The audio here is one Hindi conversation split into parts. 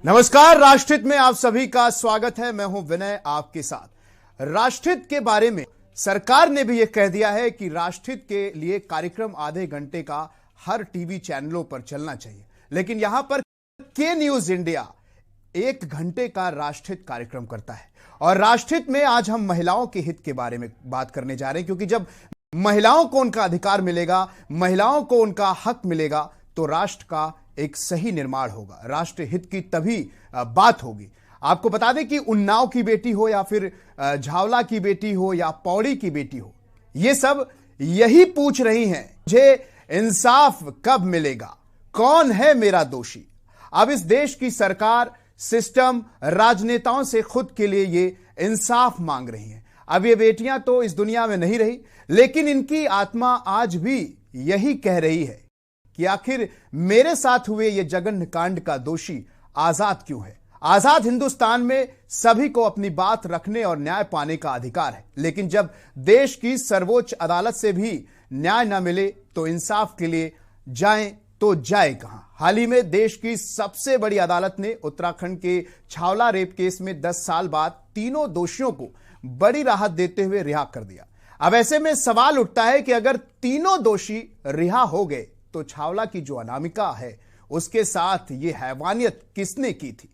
नमस्कार, राष्ट्रहित में आप सभी का स्वागत है। मैं हूं विनय आपके साथ। राष्ट्रहित के बारे में सरकार ने भी यह कह दिया है कि राष्ट्रहित के लिए कार्यक्रम आधे घंटे का हर टीवी चैनलों पर चलना चाहिए, लेकिन यहां पर के न्यूज इंडिया 1 घंटे का राष्ट्रहित कार्यक्रम करता है। और राष्ट्रहित में आज हम महिलाओं के हित के बारे में बात करने जा रहे हैं, क्योंकि जब महिलाओं को उनका अधिकार मिलेगा, महिलाओं को उनका हक मिलेगा, तो राष्ट्र का एक सही निर्माण होगा। राष्ट्र हित की तभी बात होगी। आपको बता दें कि उन्नाव की बेटी हो या फिर झावला की बेटी हो या पौड़ी की बेटी हो, ये सब यही पूछ रही हैं, मुझे इंसाफ कब मिलेगा, कौन है मेरा दोषी। अब इस देश की सरकार, सिस्टम, राजनेताओं से खुद के लिए ये इंसाफ मांग रही हैं। अब ये बेटियां तो इस दुनिया में नहीं रही, लेकिन इनकी आत्मा आज भी यही कह रही है कि आखिर मेरे साथ हुए ये जघन्य कांड का दोषी आजाद क्यों है। आजाद हिंदुस्तान में सभी को अपनी बात रखने और न्याय पाने का अधिकार है, लेकिन जब देश की सर्वोच्च अदालत से भी न्याय न मिले तो इंसाफ के लिए जाएं तो जाए कहां। हाल ही में देश की सबसे बड़ी अदालत ने उत्तराखंड के छावला रेप केस में 10 साल बाद तीनों दोषियों को बड़ी राहत देते हुए रिहा कर दिया। अब ऐसे में सवाल उठता है कि अगर तीनों दोषी रिहा हो गए तो छावला की जो अनामिका है, उसके साथ ये हैवानियत किसने की थी?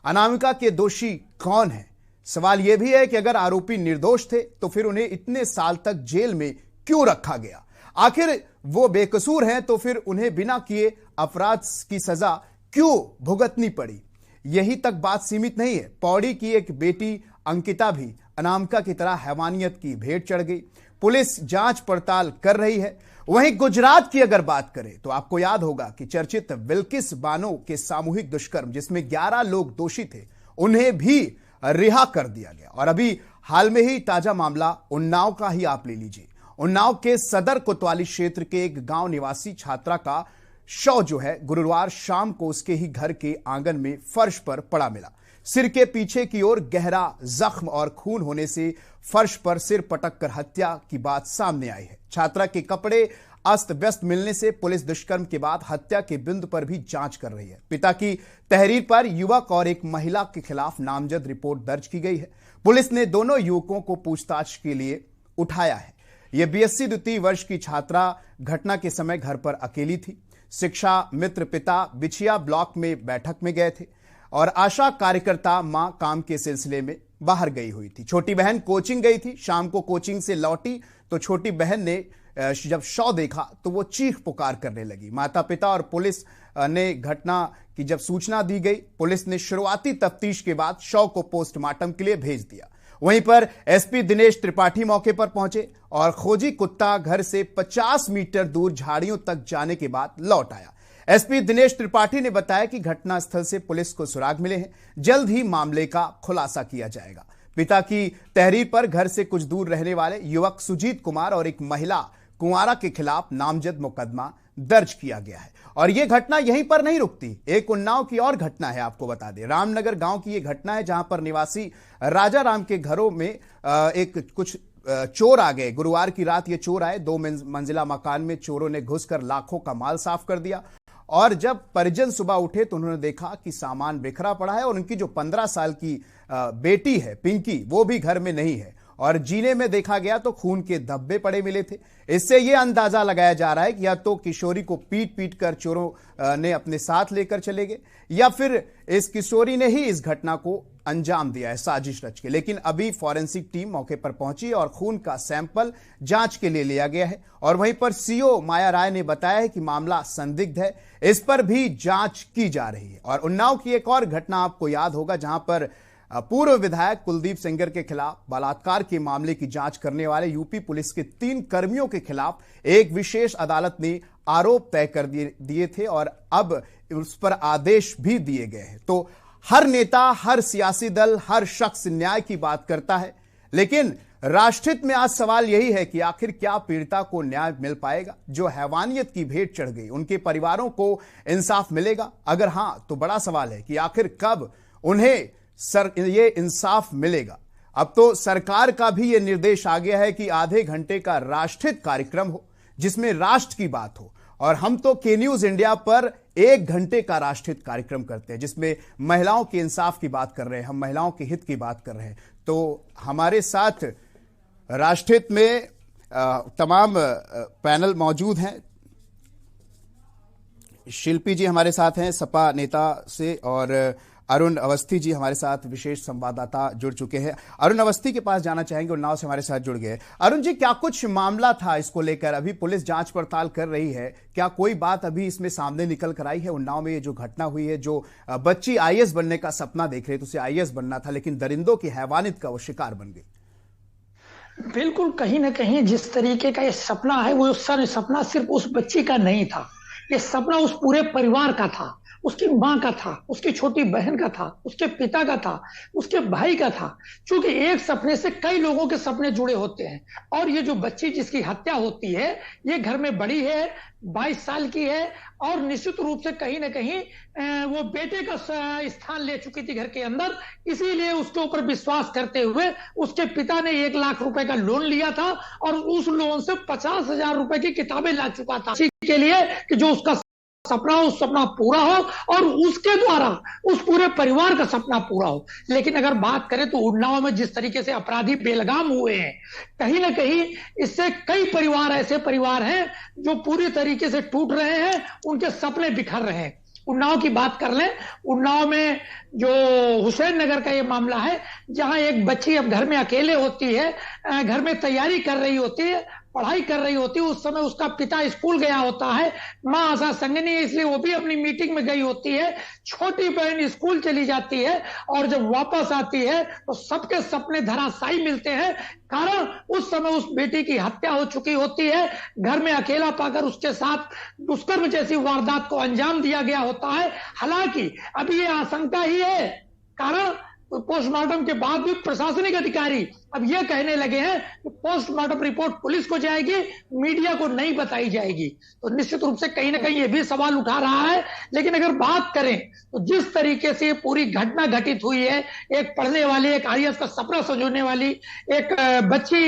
अनामिका के दोषी कौन है? सवाल यह भी है कि अगर आरोपी निर्दोष थे तो फिर उन्हें इतने साल तक जेल में क्यों रखा गया? आखिर वो बेकसूर हैं तो फिर उन्हें बिना किए अपराध की सजा क्यों भुगतनी पड़ी? यही तक बात सीमित नहीं है। पौड़ी की एक बेटी अंकिता भी अनामिका की तरह हैवानियत की भेंट चढ़ गई। पुलिस जांच पड़ताल कर रही है। वहीं गुजरात की अगर बात करें तो आपको याद होगा कि चर्चित बिल्किस बानो के सामूहिक दुष्कर्म, जिसमें 11 लोग दोषी थे, उन्हें भी रिहा कर दिया गया। और अभी हाल में ही ताजा मामला उन्नाव का ही आप ले लीजिए। उन्नाव के सदर कोतवाली क्षेत्र के एक गांव निवासी छात्रा का शव जो है गुरुवार शाम को उसके ही घर के आंगन में फर्श पर पड़ा मिला। सिर के पीछे की ओर गहरा जख्म और खून होने से फर्श पर सिर पटक कर हत्या की बात सामने आई है। छात्रा के कपड़े अस्त व्यस्त मिलने से पुलिस दुष्कर्म के बाद हत्या के बिंदु पर भी जांच कर रही है। पिता की तहरीर पर युवक और एक महिला के खिलाफ नामजद रिपोर्ट दर्ज की गई है। पुलिस ने दोनों युवकों को पूछताछ के लिए उठाया है। यह बीएससी द्वितीय वर्ष की छात्रा घटना के समय घर पर अकेली थी। शिक्षा मित्र पिता बिछिया ब्लॉक में बैठक में गए थे और आशा कार्यकर्ता मां काम के सिलसिले में बाहर गई हुई थी। छोटी बहन कोचिंग गई थी। शाम को कोचिंग से लौटी तो छोटी बहन ने जब शव देखा तो वो चीख पुकार करने लगी। माता पिता और पुलिस ने घटना की जब सूचना दी गई, पुलिस ने शुरुआती तफ्तीश के बाद शव को पोस्टमार्टम के लिए भेज दिया। वहीं पर एसपी दिनेश त्रिपाठी मौके पर पहुंचे और खोजी कुत्ता घर से 50 मीटर दूर झाड़ियों तक जाने के बाद लौट आया। एसपी दिनेश त्रिपाठी ने बताया कि घटनास्थल से पुलिस को सुराग मिले हैं। जल्द ही मामले का खुलासा किया जाएगा। पिता की तहरीर पर घर से कुछ दूर रहने वाले युवक सुजीत कुमार और एक महिला कुंवारा के खिलाफ नामजद मुकदमा दर्ज किया गया है। और यह घटना यहीं पर नहीं रुकती। एक उन्नाव की और घटना है, आपको बता दें। रामनगर गांव की यह घटना है, जहां पर निवासी राजा राम के घरों में एक कुछ चोर आ गए। गुरुवार की रात ये चोर आए। 2 मंजिला मकान में चोरों ने घुसकर लाखों का माल साफ कर दिया। और जब परिजन सुबह उठे तो उन्होंने देखा कि सामान बिखरा पड़ा है और उनकी जो 15 साल की बेटी है पिंकी, वो भी घर में नहीं है। और जीने में देखा गया तो खून के धब्बे पड़े मिले थे। इससे यह अंदाजा लगाया जा रहा है कि या तो किशोरी को पीट पीट कर चोरों ने अपने साथ लेकर चले गए, या फिर इस किशोरी ने ही इस घटना को अंजाम दिया है साजिश रच के। लेकिन अभी फॉरेंसिक टीम मौके पर पहुंची और खून का सैंपल जांच के लिए लिया गया है। और वहीं पर सीओ माया राय ने बताया है कि मामला संदिग्ध है, इस पर भी जांच की जा रही है। और उन्नाव की एक और घटना आपको याद होगा, जहां पर पूर्व विधायक कुलदीप सेंगर के खिलाफ बलात्कार के मामले की जांच करने वाले यूपी पुलिस के 3 कर्मियों के खिलाफ एक विशेष अदालत ने आरोप तय कर दिए थे और अब उस पर आदेश भी दिए गए हैं। तो हर नेता, हर सियासी दल, हर शख्स न्याय की बात करता है, लेकिन राष्ट्रहित में आज सवाल यही है कि आखिर क्या पीड़िता को न्याय मिल पाएगा? जो हैवानियत की भेंट चढ़ गई, उनके परिवारों को इंसाफ मिलेगा? अगर हां, तो बड़ा सवाल है कि आखिर कब उन्हें ये इंसाफ मिलेगा। अब तो सरकार का भी ये निर्देश आ गया है कि आधे घंटे का राष्ट्रहित कार्यक्रम हो, जिसमें राष्ट्र की बात हो और हम तो के न्यूज इंडिया पर 1 घंटे का राष्ट्रहित कार्यक्रम करते हैं जिसमें महिलाओं के इंसाफ की बात कर रहे हैं, हम महिलाओं के हित की बात कर रहे हैं। तो हमारे साथ राष्ट्रहित में तमाम पैनल मौजूद हैं। शिल्पी जी हमारे साथ हैं सपा नेता से, और अरुण अवस्थी जी हमारे साथ विशेष संवाददाता जुड़ चुके हैं। अरुण अवस्थी के पास जाना चाहेंगे, उन्नाव से हमारे साथ जुड़ गए। अरुण जी, क्या कुछ मामला था इसको लेकर? अभी पुलिस जांच पड़ताल कर रही है, क्या कोई बात अभी इसमें सामने निकल कर आई है? उन्नाव में ये जो घटना हुई है, जो बच्ची आईएएस बनने का सपना देख रही थी, उसे आईएएस बनना था, लेकिन दरिंदों की हैवानियत का वो शिकार बन गई। बिल्कुल, कहीं ना कहीं जिस तरीके का ये सपना है, वो सपना सिर्फ उस बच्ची का नहीं था, ये सपना उस पूरे परिवार का था। उसकी माँ का था, उसकी छोटी बहन का था, उसके पिता का था, उसके भाई का था। क्योंकि एक सपने से कई लोगों के सपने जुड़े होते हैं। और ये जो बच्ची जिसकी हत्या होती है, ये घर में बड़ी है, 22 साल की है, और निश्चित रूप से कहीं ना कहीं वो बेटे का स्थान ले चुकी थी घर के अंदर। इसीलिए उसके ऊपर विश्वास करते हुए उसके पिता ने 1 लाख रुपए का लोन लिया था, और उस लोन से 50,000 रुपए की किताबें ला चुका था इसी के लिए कि जो उसका सपना हो, उस सपना पूरा हो और उसके द्वारा उस पूरे परिवार का सपना पूरा हो। लेकिन अगर बात करें तो उन्नाव में जिस तरीके से अपराधी बेलगाम हुए हैं, कहीं ना कहीं इससे कई परिवार ऐसे परिवार हैं जो पूरी तरीके से टूट रहे हैं, उनके सपने बिखर रहे हैं। उन्नाव की बात कर लें, उन्नाव में जो हुसैन नगर का ये मामला है, जहां एक बच्ची अब घर में अकेले होती है, घर में तैयारी कर रही होती है, पढ़ाई कर रही होती है। उस समय उसका पिता स्कूल गया होता है, माँ आशा संगनी है इसलिए वो भी अपनी मीटिंग में गई होती है, छोटी बहन स्कूल चली जाती है, और जब वापस आती है तो सबके सपने धराशायी मिलते हैं। कारण उस समय उस बेटी की हत्या हो चुकी होती है, घर में अकेला पाकर उसके साथ दुष्कर्म जैसी वारदात को अंजाम दिया गया होता है। हालांकि अभी ये आशंका ही है, कारण पोस्टमार्टम के बाद भी प्रशासनिक अधिकारी अब यह कहने लगे हैं कि पोस्टमार्टम रिपोर्ट पुलिस को जाएगी, मीडिया को नहीं बताई जाएगी। तो निश्चित रूप से कहीं ना कहीं यह भी सवाल उठा रहा है। लेकिन अगर बात करें तो जिस तरीके से पूरी घटना घटित हुई है, एक पढ़ने वाली, एक आईएएस का सपना संजोने वाली एक बच्ची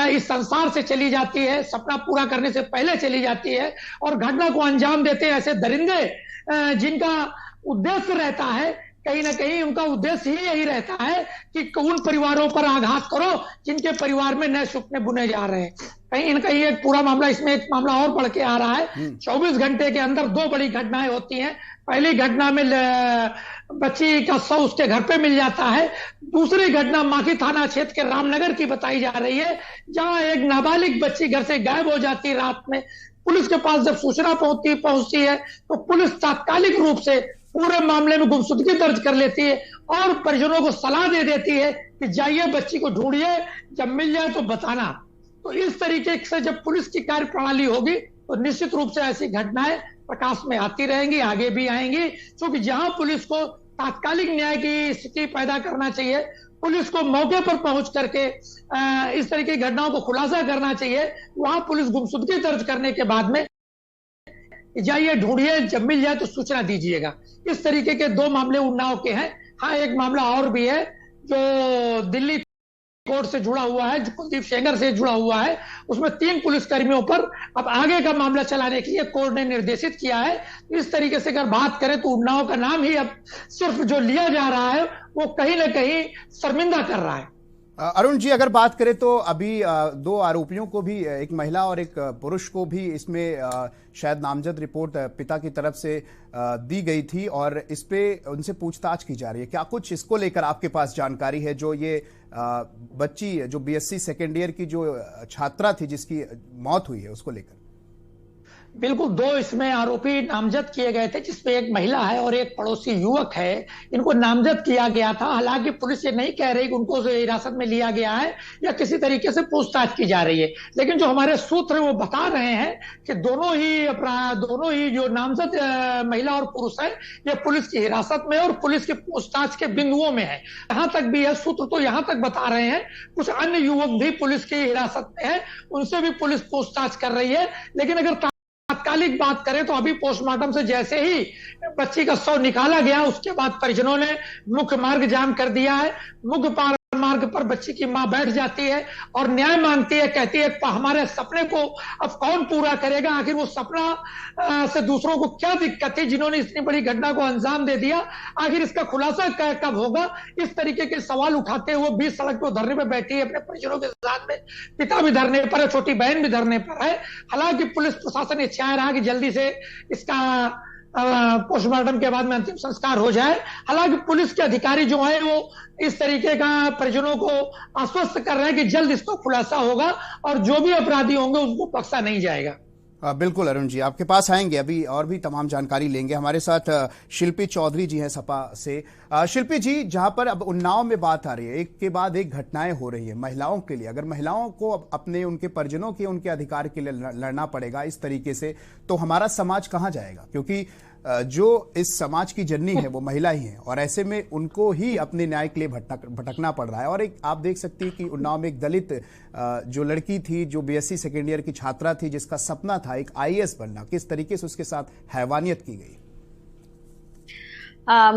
इस संसार से चली जाती है, सपना पूरा करने से पहले चली जाती है, और घटना को अंजाम देते हैं ऐसे दरिंदे जिनका उद्देश्य रहता है, कहीं ना कहीं उनका उद्देश्य ही यही रहता है कि उन परिवारों पर आघात करो जिनके परिवार में नए सपने बुने जा रहे हैं। कहीं ना कहीं एक पूरा मामला, इसमें एक मामला और बढ़ के आ रहा है। 24 घंटे के अंदर 2 बड़ी घटनाएं होती हैं। पहली घटना में बच्ची का शव उसके घर पे मिल जाता है। दूसरी घटना माखी थाना क्षेत्र के रामनगर की बताई जा रही है, जहां एक नाबालिग बच्ची घर से गायब हो जाती है रात में। पुलिस के पास जब सूचना पहुंचती है तो पुलिस तात्कालिक रूप से पूरे मामले में गुमशुदगी दर्ज कर लेती है और परिजनों को सलाह दे देती है कि जाइए बच्ची को ढूंढिए, जब मिल जाए तो बताना। तो इस तरीके से जब पुलिस की कार्य प्रणाली होगी तो निश्चित रूप से ऐसी घटनाएं प्रकाश में आती रहेंगी, आगे भी आएंगी। क्योंकि जहां पुलिस को तात्कालिक न्याय की स्थिति पैदा करना चाहिए, पुलिस को मौके पर पहुंच करके इस तरीके की घटनाओं को खुलासा करना चाहिए, वहां पुलिस गुमशुदगी दर्ज करने के बाद में जाइए ढूंढिए, जब मिल जाए तो सूचना दीजिएगा। इस तरीके के 2 मामले उन्नाव के हैं। हाँ, एक मामला और भी है जो दिल्ली कोर्ट से जुड़ा हुआ है, जो कुलदीप सेंगर से जुड़ा हुआ है। उसमें 3 पुलिसकर्मियों पर अब आगे का मामला चलाने के लिए कोर्ट ने निर्देशित किया है। इस तरीके से अगर बात करें तो उन्नाव का नाम ही अब सिर्फ जो लिया जा रहा है वो कहीं ना कहीं शर्मिंदा कर रहा है। अरुण जी, अगर बात करें तो अभी 2 आरोपियों को भी, एक महिला और एक पुरुष को भी इसमें शायद नामजद रिपोर्ट पिता की तरफ से दी गई थी, और इस पे उनसे पूछताछ की जा रही है। क्या कुछ इसको लेकर आपके पास जानकारी है? जो ये बच्ची, जो बीएससी सेकेंड ईयर की जो छात्रा थी जिसकी मौत हुई है, उसको लेकर। बिल्कुल, 2 इसमें आरोपी नामजद किए गए थे, जिसमें एक महिला है और एक पड़ोसी युवक है। इनको नामजद किया गया था। हालांकि पुलिस ये नहीं कह रही कि उनको हिरासत में लिया गया है या किसी तरीके से पूछताछ की जा रही है। लेकिन जो हमारे सूत्र वो बता रहे हैं कि दोनों ही जो नामजद महिला और पुरुष है, ये पुलिस की हिरासत में और पुलिस की पूछताछ के बिंदुओं में है। यहां तक भी है, सूत्र तो यहां तक बता रहे हैं कुछ अन्य युवक भी पुलिस की हिरासत में है, उनसे भी पुलिस पूछताछ कर रही है। लेकिन अगर तात्कालिक बात करें तो अभी पोस्टमार्टम से जैसे ही बच्ची का शव निकाला गया, उसके बाद परिजनों ने मुख्य मार्ग जाम कर दिया है। मुख्य मार्ग पर बच्ची की मां बैठ जाती है और न्याय मांगती है, कहती है हमारे सपने को अब कौन पूरा करेगा, आखिर वो सपना से दूसरों को क्या दिक्कत है जिन्होंने इतनी बड़ी घटना को अंजाम दे दिया, आखिर इसका खुलासा कब होगा। इस तरीके के सवाल उठाते हुए बीच सड़क पर धरने पर बैठी है अपने परिजनों के साथ में, पिता भी धरने पर है, छोटी बहन भी धरने पर है। हालांकि पुलिस प्रशासन ये चाह रहा है कि जल्दी से इसका पोस्टमार्टम के बाद में अंतिम संस्कार हो जाए। हालांकि पुलिस के अधिकारी जो है वो इस तरीके का परिजनों को आश्वस्त कर रहे हैं कि जल्द इसका खुलासा होगा और जो भी अपराधी होंगे उनको बख्शा नहीं जाएगा। बिल्कुल अरुण जी, आपके पास आएंगे, अभी और भी तमाम जानकारी लेंगे। हमारे साथ शिल्पी चौधरी जी हैं सपा से। शिल्पी जी, जहां पर अब उन्नाव में बात आ रही है, एक के बाद एक घटनाएं हो रही है महिलाओं के लिए, अगर महिलाओं को अपने उनके परिजनों के उनके अधिकार के लिए लड़ना पड़ेगा इस तरीके से, तो हमारा समाज कहां जाएगा? क्योंकि जो इस समाज की जननी है वो महिला ही है और ऐसे में उनको ही अपने न्याय के लिए भटकना पड़ रहा है। और एक आप देख सकती हैं कि उन्नाव में एक दलित जो लड़की थी, जो बीएससी सेकेंड ईयर की छात्रा थी, जिसका सपना था एक आईएएस बनना, किस तरीके से उसके साथ हैवानियत की गई।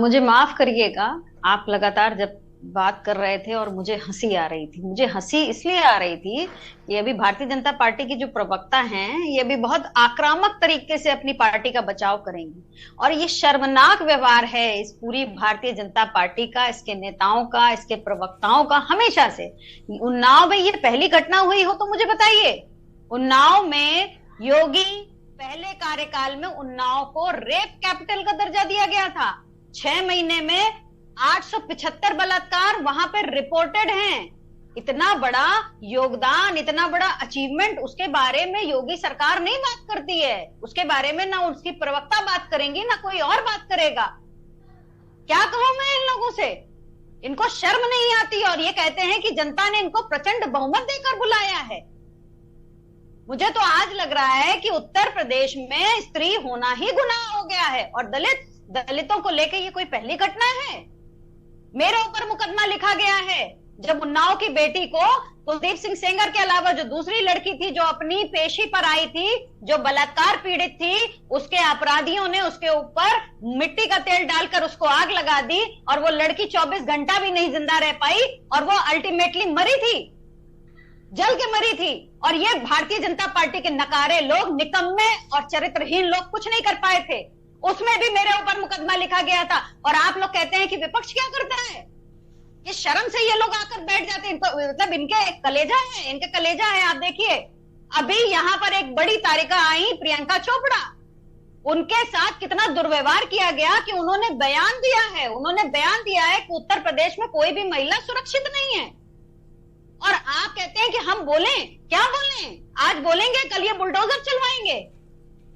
मुझे माफ करिएगा, आप लगातार जब बात कर रहे थे और मुझे हंसी आ रही थी। मुझे हंसी इसलिए आ रही थी कि अभी भारतीय जनता पार्टी की जो प्रवक्ता हैं, ये भी बहुत आक्रामक तरीके से अपनी पार्टी का बचाव करेंगी और ये शर्मनाक व्यवहार है इस पूरी भारतीय जनता पार्टी का, इसके नेताओं का, इसके प्रवक्ताओं का हमेशा से। उन्नाव में ये पहली घटना हुई हो तो मुझे बताइए। उन्नाव में योगी पहले कार्यकाल में उन्नाव को रेप कैपिटल का दर्जा दिया गया था। 6 महीने में 875 बलात्कार वहां पर रिपोर्टेड हैं। इतना बड़ा योगदान, इतना बड़ा अचीवमेंट, उसके बारे में योगी सरकार नहीं बात करती है। उसके बारे में ना उसकी प्रवक्ता बात करेंगी, ना कोई और बात करेगा। क्या कहूं मैं इन लोगों से? इनको शर्म नहीं आती और ये कहते हैं कि जनता ने इनको प्रचंड बहुमत देकर बुलाया है। मुझे तो आज लग रहा है कि उत्तर प्रदेश में स्त्री होना ही गुनाह हो गया है और दलितों को लेकर ये कोई पहली घटना है। मेरे ऊपर मुकदमा लिखा गया है जब उन्नाव की बेटी को कुलदीप सिंह सेंगर के अलावा जो दूसरी लड़की थी, जो अपनी पेशी पर आई थी, जो बलात्कार पीड़ित थी, उसके अपराधियों ने उसके ऊपर मिट्टी का तेल डालकर उसको आग लगा दी और वो लड़की 24 घंटा भी नहीं जिंदा रह पाई और वो अल्टीमेटली मरी थी, जल के मरी थी। और ये भारतीय जनता पार्टी के नकारे लोग, निकम्मे और चरित्रहीन लोग कुछ नहीं कर पाए थे। उसमें भी मेरे ऊपर मुकदमा लिखा गया था और आप लोग कहते हैं कि विपक्ष क्या करता है? ये शर्म से ये लोग आकर बैठ जाते हैं। इनको मतलब इनके कलेजा है, इनके कलेजा है। आप देखिए, अभी यहाँ पर एक बड़ी तारिका आई, प्रियंका चोपड़ा, उनके साथ कितना दुर्व्यवहार किया गया कि उन्होंने बयान दिया है कि उत्तर प्रदेश में कोई भी महिला सुरक्षित नहीं है। और आप कहते हैं कि हम बोलें, क्या बोलें? आज बोलेंगे, कल ये बुलडोजर चलवाएंगे।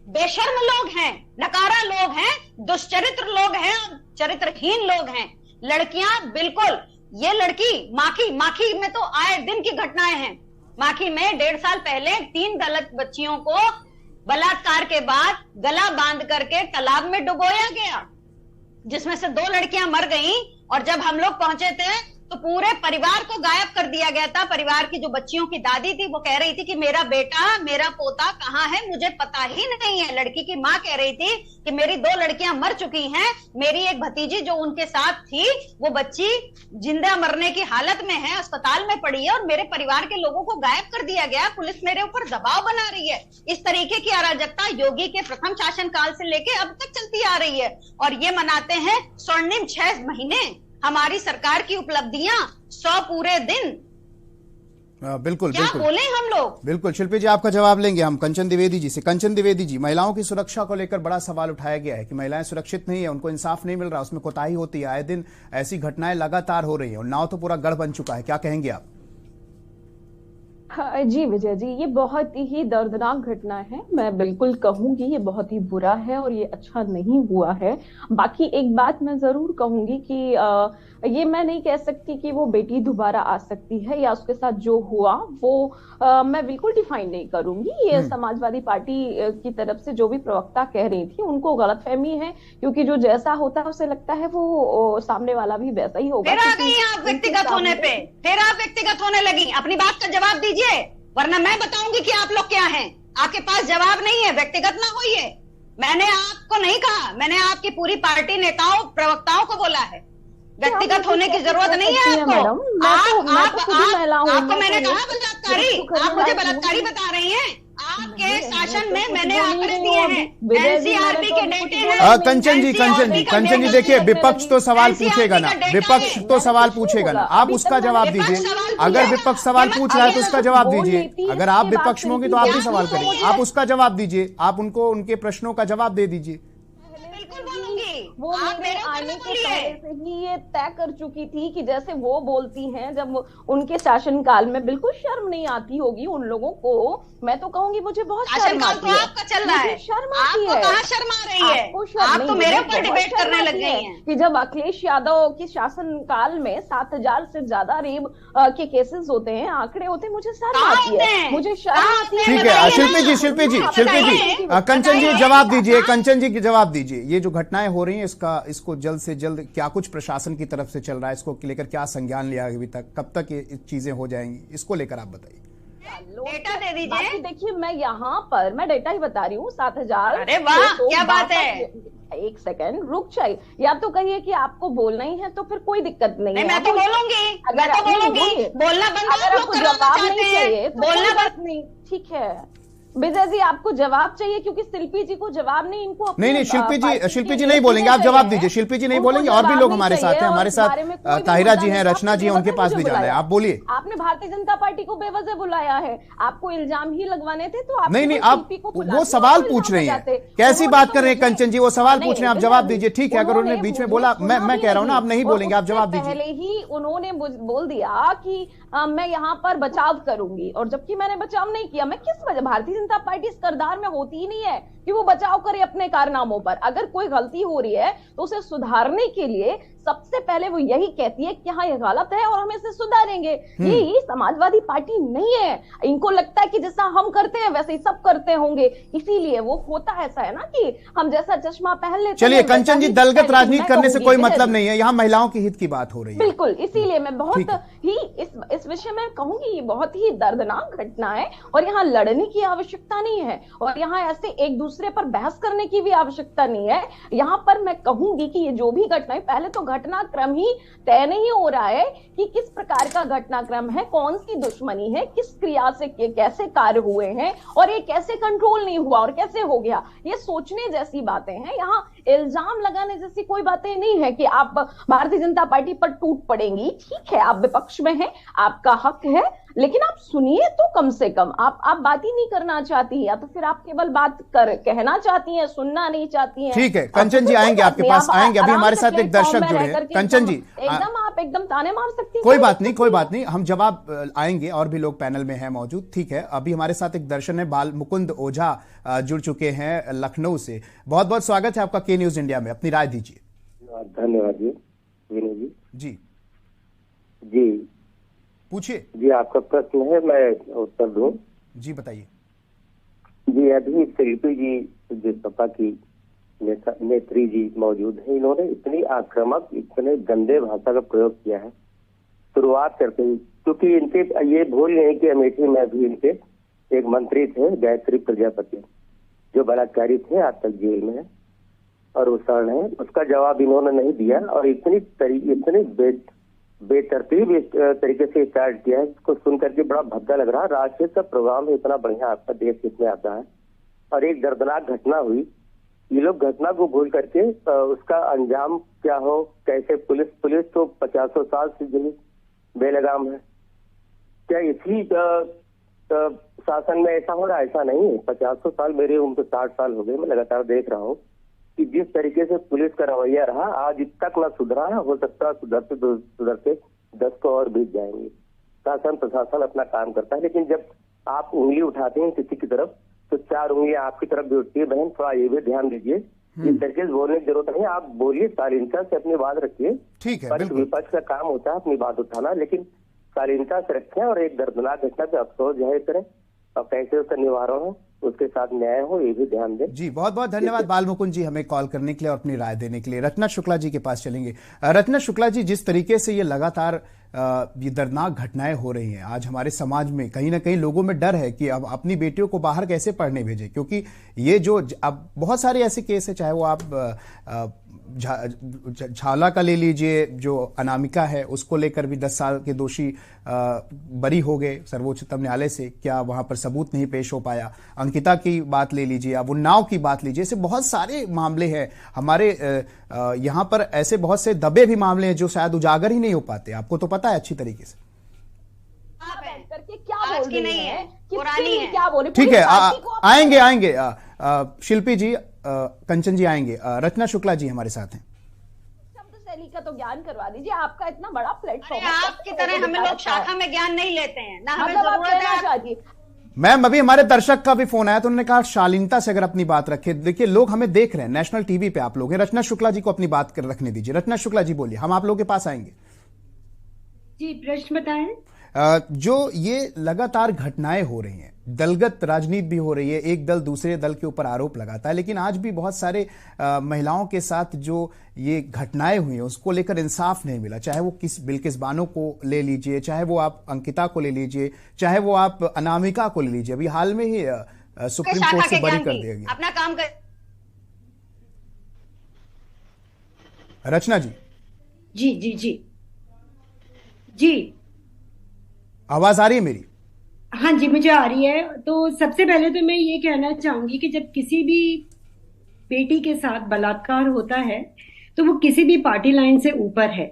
बेशर्म लोग हैं, नकारा लोग हैं, दुष्चरित्र लोग हैं, चरित्रहीन लोग हैं। लड़कियां बिल्कुल, ये लड़की माखी में तो आए दिन की घटनाएं हैं। माखी में 1.5 साल पहले 3 दलित बच्चियों को बलात्कार के बाद गला बांध करके तालाब में डुबोया गया, जिसमें से 2 लड़कियां मर गईं और जब हम लोग पहुंचे थे तो पूरे परिवार को गायब कर दिया गया था। परिवार की जो बच्चियों की दादी थी वो कह रही थी कि मेरा बेटा, मेरा पोता कहाँ है, मुझे पता ही नहीं है। लड़की की माँ कह रही थी कि मेरी 2 लड़कियां मर चुकी हैं, मेरी एक भतीजी जो उनके साथ थी वो बच्ची जिंदा मरने की हालत में है, अस्पताल में पड़ी है और मेरे परिवार के लोगों को गायब कर दिया गया। पुलिस मेरे ऊपर दबाव बना रही है। इस तरीके की अराजकता योगी के प्रथम शासनकाल से लेके अब तक चलती आ रही है और ये मनाते हैं स्वर्णिम 6 महीने, हमारी सरकार की उपलब्धियां 100 पूरे दिन। बिल्कुल क्या बिल्कुल बोले हम लोग? बिल्कुल शिल्पी जी, आपका जवाब लेंगे हम कंचन द्विवेदी जी से। कंचन द्विवेदी जी, महिलाओं की सुरक्षा को लेकर बड़ा सवाल उठाया गया है कि महिलाएं सुरक्षित नहीं है, उनको इंसाफ नहीं मिल रहा, उसमें कोताही होती है, आए दिन ऐसी घटनाएं लगातार हो रही है। उन्नाव तो पूरा गढ़ बन चुका है, क्या कहेंगे आप? हाँ जी विजय जी, ये बहुत ही दर्दनाक घटना है। मैं बिल्कुल कहूंगी ये बहुत ही बुरा है और ये अच्छा नहीं हुआ है। बाकी एक बात मैं जरूर कहूंगी कि ये मैं नहीं कह सकती कि वो बेटी दोबारा आ सकती है या उसके साथ जो हुआ वो मैं बिल्कुल डिफाइन नहीं करूंगी। ये समाजवादी पार्टी की तरफ से जो भी प्रवक्ता कह रही थी उनको गलतफहमी है, क्योंकि जो जैसा होता है उसे लगता है वो सामने वाला भी वैसा ही होगा। फिर आ गई आप व्यक्तिगत होने पे, फिर आप व्यक्तिगत होने लगी। अपनी बात का जवाब दीजिए वरना मैं बताऊंगी कि आप लोग क्या हैं। आपके पास जवाब नहीं है, व्यक्तिगत ना होइए। मैंने आपको नहीं कहा, मैंने आपकी पूरी पार्टी नेताओं प्रवक्ताओं को बोला है। व्यक्तिगत होने की जरूरत नहीं है आपको। आपको मैंने कहा बलात्कारी, आप मुझे बलात्कारी बता रही हैं। आपके शासन में मैंने आंकड़े दिए हैं, एनसीआरबी के डेटे हैं। कंचन जी देखिए, विपक्ष तो सवाल पूछेगा ना, विपक्ष तो सवाल पूछेगा ना, आप उसका जवाब दीजिए। अगर विपक्ष सवाल पूछ रहा है तो उसका जवाब दीजिए। अगर आप विपक्ष में होंगे तो आप भी सवाल करेंगे, आप उसका जवाब दीजिए, आप उनको उनके प्रश्नों का जवाब दे दीजिए। वो मेरे आने के पहले से ही ये तय कर चुकी थी कि जैसे वो बोलती हैं, जब उनके शासनकाल में बिल्कुल शर्म नहीं आती होगी उन लोगों को। मैं तो कहूंगी मुझे बहुत शर्म आती है। आपका चल रहा है, शर्म आती है। कहाँ शर्म आ रही है? आप तो मेरे ऊपर डिबेट करने लग गई हैं कि जब अखिलेश यादव के शासनकाल में 7,000 से ज्यादा रेप के केसेस होते हैं, आंकड़े होते हैं, मुझे शर्म आती है, मुझे शर्म आती है। ठीक है, शिल्पी जी कंचन जी जवाब दीजिए, कंचन जी जवाब दीजिए। ये जो घटनाएं हो रही हैं इसको जल्द से जल्द क्या कुछ प्रशासन की तरफ से चल रहा है, इसको लेकर क्या संज्ञान लिया अभी तक, कब तक ये चीजें हो जाएंगी, इसको लेकर आप बताइए। डेटा दे दीजिए। देखिए मैं यहाँ पर मैं डेटा ही बता रही हूँ, 7,000। अरे वाह, क्या बात है। एक सेकंड रुक जाइए, या तो कहिए कि आपको बोलना ही है तो फिर कोई दिक्कत नहीं है। मैं तो बोलूंगी, बोलना बंद। अगर आपको जवाब नहीं चाहिए तो बोलना बंद नहीं, ठीक है। विजय जी आपको जवाब चाहिए क्योंकि शिल्पी जी को जवाब नहीं, इनको नहीं शिल्पी जी नहीं बोलेंगे, आप जवाब दीजिए। शिल्पी जी नहीं बोलेंगे, और भी लोग हमारे साथ हैं, हमारे साथ ताहिरा जी हैं, रचना जी हैं, उनके पास भी जाना है, आप बोलिए। आपने भारतीय जनता पार्टी को बेवजह बुलाया है, आपको इल्जाम ही लगवाने थे तो आप नहीं आप वो सवाल पूछ रही है, कैसी बात कर रहे हैं कंचन जी, वो सवाल पूछ रहे हैं, आप जवाब दीजिए। ठीक है, अगर उन्होंने बीच में बोला, मैं कह रहा हूँ ना, आप नहीं बोलेंगे, आप जवाब दीजिए। पहले ही उन्होंने बोल दिया कि मैं यहाँ पर बचाव करूंगी, और जबकि मैंने बचाव नहीं किया। मैं किस वजह, भारतीय जनता पार्टी इस किरदार में होती ही नहीं है कि वो बचाव करे अपने कारनामों पर। अगर कोई गलती हो रही है तो उसे सुधारने के लिए सबसे पहले वो यही कहती है कि हाँ ये गलत है और हम इसे सुधारेंगे। ये समाजवादी पार्टी नहीं है, इनको लगता है कि जैसा हम करते हैं वैसे ही सब करते होंगे, इसीलिए वो होता ऐसा है ना कि हम जैसा चश्मा पहन लेते। चलिए कंचन जी, दलगत राजनीति करने से कोई मतलब नहीं है, यहाँ महिलाओं के हित की बात हो रही है। बिल्कुल, इसीलिए मैं बहुत ही इस विषय में कहूंगी ये बहुत ही दर्दनाक घटना है और यहाँ लड़ने की आवश्यकता नहीं है, और यहाँ ऐसे एक दूसरे पर बहस करने की भी आवश्यकता नहीं है। यहाँ पर मैं कहूंगी कि ये जो भी घटना, पहले तो घटनाक्रम ही तय नहीं हो रहा है कि किस प्रकार का घटनाक्रम है, कौन सी दुश्मनी है, किस क्रिया से कैसे कार्य हुए हैं और ये कैसे कंट्रोल नहीं हुआ और कैसे हो गया। ये सोचने जैसी बातें हैं, यहाँ इल्जाम लगाने जैसी कोई बातें नहीं है कि आप भारतीय जनता पार्टी पर टूट पड़ेंगी। ठीक है, आप विपक्ष में हैं, आपका हक है, लेकिन आप सुनिए तो कम से कम। आप बात ही नहीं करना चाहती, या तो फिर आप केवल कहना चाहती हैं, सुनना नहीं चाहती हैं। ठीक है कंचन जी, आएंगे आपके पास, आएंगे। अभी हमारे साथ एक दर्शक जुड़े हैं। कंचन जी आप एकदम ताने मार सकती हैं। कोई बात नहीं, हम जवाब आएंगे, और भी लोग पैनल में हैं मौजूद। ठीक है, अभी हमारे साथ एक दर्शन है, बाल मुकुंद ओझा जुड़ चुके हैं लखनऊ से। बहुत बहुत स्वागत है आपका के न्यूज इंडिया में, अपनी राय दीजिए। धन्यवाद जी विनय जी। जी जी पूछिए जी, आपका प्रश्न है, मैं उत्तर दूं। जी बताइए। जी अभी शिल्पी जी जो सपा की नेत्री जी मौजूद है, इन्होंने इतनी आक्रामक, इतने गंदे भाषा का प्रयोग किया है शुरुआत करते ही, क्योंकि इनके ये भूल नहीं कि अमेठी में भी इनके एक मंत्री थे गायत्री प्रजापति, जो बलात्कारी थे, आज तक जेल में है और उछल है। उसका जवाब इन्होंने नहीं दिया और इतनी बेतरतीब इस तरीके से स्टार्ट किया है, इसको सुन करके बड़ा भद्दा लग रहा है। राष्ट्रीय का प्रोग्राम इतना बढ़िया आपका देश हित में आता है और एक दर्दनाक घटना हुई, ये लोग घटना को भूल करके उसका अंजाम क्या हो, कैसे पुलिस तो 50 साल से जुड़ी बेलगाम है। क्या इसी शासन में ऐसा हो रहा है? ऐसा नहीं है। 50 साल, मेरे उम्र 60 साल हो गए, मैं लगातार देख रहा हूँ कि जिस तरीके से पुलिस का रवैया रहा, आज तक न सुधरा है। हो सकता है सुधरते 10 को और बीत जाएंगे। शासन प्रशासन अपना काम करता है, लेकिन जब आप उंगली उठाते हैं किसी की तरफ तो 4 उंगलियां आपकी तरफ भी उठती है। बहन थोड़ा ये भी ध्यान दीजिए, इस तरीके से बोलने की जरूरत नहीं है। आप बोलिए, शालीनता से अपनी बात रखिए। ठीक है, विपक्ष का काम होता है अपनी बात उठाना, लेकिन शालीनता से रखें और एक दर्दनाक घटना पे अफसोस जाहिर करें और कैसे उसका निवारण हो, उसके साथ न्याय हो, ये भी ध्यान दें। जी बहुत बहुत धन्यवाद बाल मुकुंद जी हमें कॉल करने के लिए और अपनी राय देने के लिए। रत्ना शुक्ला जी के पास चलेंगे। रत्ना शुक्ला जी, जिस तरीके से ये लगातार ये दर्दनाक घटनाएं हो रही हैं आज हमारे समाज में, कहीं ना कहीं लोगों में डर है कि अब अपनी बेटियों को बाहर कैसे पढ़ने भेजें, क्योंकि ये जो अब बहुत सारे ऐसे केस है, चाहे वो आप झाला का ले लीजिए, जो अनामिका है उसको लेकर भी 10 साल के दोषी बरी हो गए सर्वोच्चतम न्यायालय से, क्या वहां पर सबूत नहीं पेश हो पाया। अंकिता की बात ले लीजिए, अब उन्नाव की बात लीजिए, ऐसे बहुत सारे मामले हैं हमारे यहाँ पर, ऐसे बहुत से दबे भी मामले हैं जो शायद उजागर ही नहीं हो पाते। आपको तो पता है अच्छी तरीके से। आज की नहीं है, पुरानी है। क्या बोले? ठीक है, आएंगे शिल्पी जी, कंचन जी आएंगे, रचना शुक्ला जी हमारे साथ हैं। शब्द शैली का तो ज्ञान करवा दीजिए, आपका इतना बड़ा प्लेटफॉर्म है। आपकी तरह हमें लोग शाखा में ज्ञान नहीं लेते हैं ना, हमें मतलब आप जरूरत कहना है। चाहती मैम, अभी हमारे दर्शक का भी फोन आया तो उन्होंने कहा शालीनता से अगर अपनी बात रखे। देखिए, लोग हमें देख रहे हैं, नेशनल टीवी पे आप लोग हैं। रचना शुक्ला जी को अपनी बात कर रखने दीजिए। रचना शुक्ला जी बोलिए, हम आप लोगों के पास आएंगे। जी, प्रश्न बताएं। जो ये लगातार घटनाएं हो रही हैं, दलगत राजनीति भी हो रही है, एक दल दूसरे दल के ऊपर आरोप लगाता है, लेकिन आज भी बहुत सारे महिलाओं के साथ जो ये घटनाएं हुई हैं उसको लेकर इंसाफ नहीं मिला। चाहे वो बिल्किस बानो को ले लीजिए, चाहे वो आप अंकिता को ले लीजिए, चाहे वो आप अनामिका को ले लीजिए। अभी हाल में ही सुप्रीम कोर्ट से बरी कर दिया गया। अपना काम कर। रचना जी। जी जी जी जी, आवाज आ रही है मेरी? हाँ जी, मुझे आ रही है। तो सबसे पहले तो मैं ये कहना चाहूंगी कि जब किसी भी बेटी के साथ बलात्कार होता है तो वो किसी भी पार्टी लाइन से ऊपर है।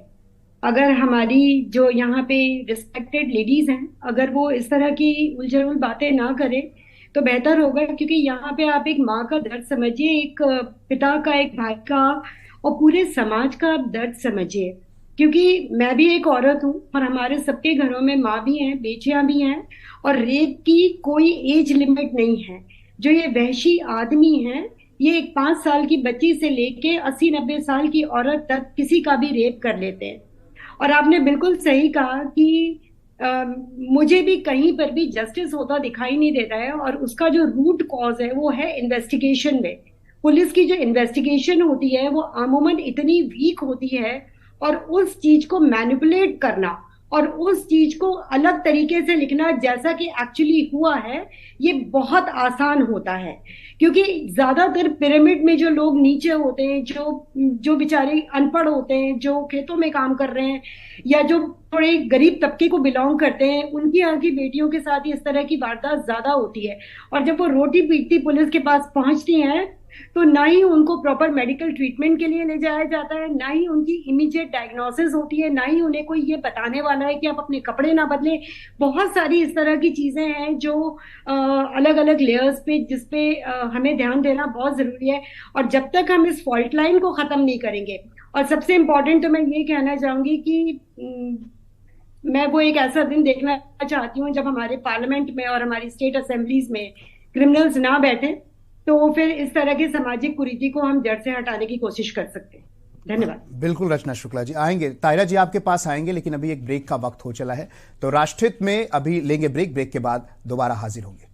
अगर हमारी जो यहाँ पे रिस्पेक्टेड लेडीज हैं, अगर वो इस तरह की उलझुल बातें ना करें तो बेहतर होगा, क्योंकि यहाँ पे आप एक माँ का दर्द समझिए, एक पिता का, एक भाई का और पूरे समाज का आप दर्द समझिए। क्योंकि मैं भी एक औरत हूँ और हमारे सबके घरों में माँ भी हैं, बेटियां भी हैं, और रेप की कोई एज लिमिट नहीं है। जो ये वहशी आदमी हैं, ये एक 5 साल की बच्ची से लेके 80-90 साल की औरत तक किसी का भी रेप कर लेते हैं। और आपने बिल्कुल सही कहा कि मुझे भी कहीं पर भी जस्टिस होता दिखाई नहीं देता है, और उसका जो रूट कॉज है वो है इन्वेस्टिगेशन में। पुलिस की जो इन्वेस्टिगेशन होती है वो अमूमन इतनी वीक होती है, और उस चीज को मैनिपुलेट करना और उस चीज को अलग तरीके से लिखना जैसा कि एक्चुअली हुआ है, ये बहुत आसान होता है। क्योंकि ज्यादातर पिरामिड में जो लोग नीचे होते हैं, जो बेचारे अनपढ़ होते हैं, जो खेतों में काम कर रहे हैं, या जो थोड़े गरीब तबके को बिलोंग करते हैं, उनकी यहाँ की बेटियों के साथ इस तरह की वारदात ज्यादा होती है। और जब वो रोटी पीटती पुलिस के पास पहुंचती हैं तो ना ही उनको प्रॉपर मेडिकल ट्रीटमेंट के लिए ले जाया जाता है, ना ही उनकी इमीडिएट डायग्नोसिस होती है, ना ही उन्हें कोई ये बताने वाला है कि आप अपने कपड़े ना बदलें। बहुत सारी इस तरह की चीजें हैं जो अलग अलग लेयर्स पे, जिसपे हमें ध्यान देना बहुत जरूरी है। और जब तक हम इस फॉल्ट लाइन को खत्म नहीं करेंगे, और सबसे इम्पोर्टेंट तो मैं ये कहना चाहूंगी कि मैं वो एक ऐसा दिन देखना चाहती हूँ जब हमारे पार्लियामेंट में और हमारी स्टेट असेंबलीज में क्रिमिनल्स ना बैठे, तो फिर इस तरह की सामाजिक कुरीति को हम जड़ से हटाने की कोशिश कर सकते हैं। धन्यवाद। बिल्कुल रचना शुक्ला जी, आएंगे। तायरा जी आपके पास आएंगे, लेकिन अभी एक ब्रेक का वक्त हो चला है, तो राष्ट्रहित में अभी लेंगे ब्रेक। ब्रेक के बाद दोबारा हाजिर होंगे।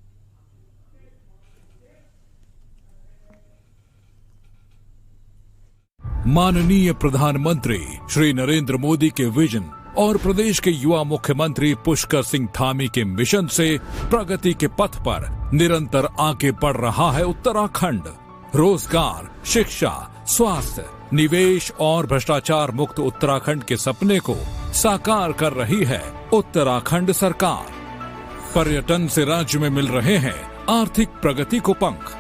माननीय प्रधानमंत्री श्री नरेंद्र मोदी के विजन और प्रदेश के युवा मुख्यमंत्री पुष्कर सिंह धामी के मिशन से प्रगति के पथ पर निरंतर आगे बढ़ रहा है उत्तराखंड। रोजगार, शिक्षा, स्वास्थ्य, निवेश और भ्रष्टाचार मुक्त उत्तराखंड के सपने को साकार कर रही है उत्तराखंड सरकार। पर्यटन से राज्य में मिल रहे हैं आर्थिक प्रगति को पंख।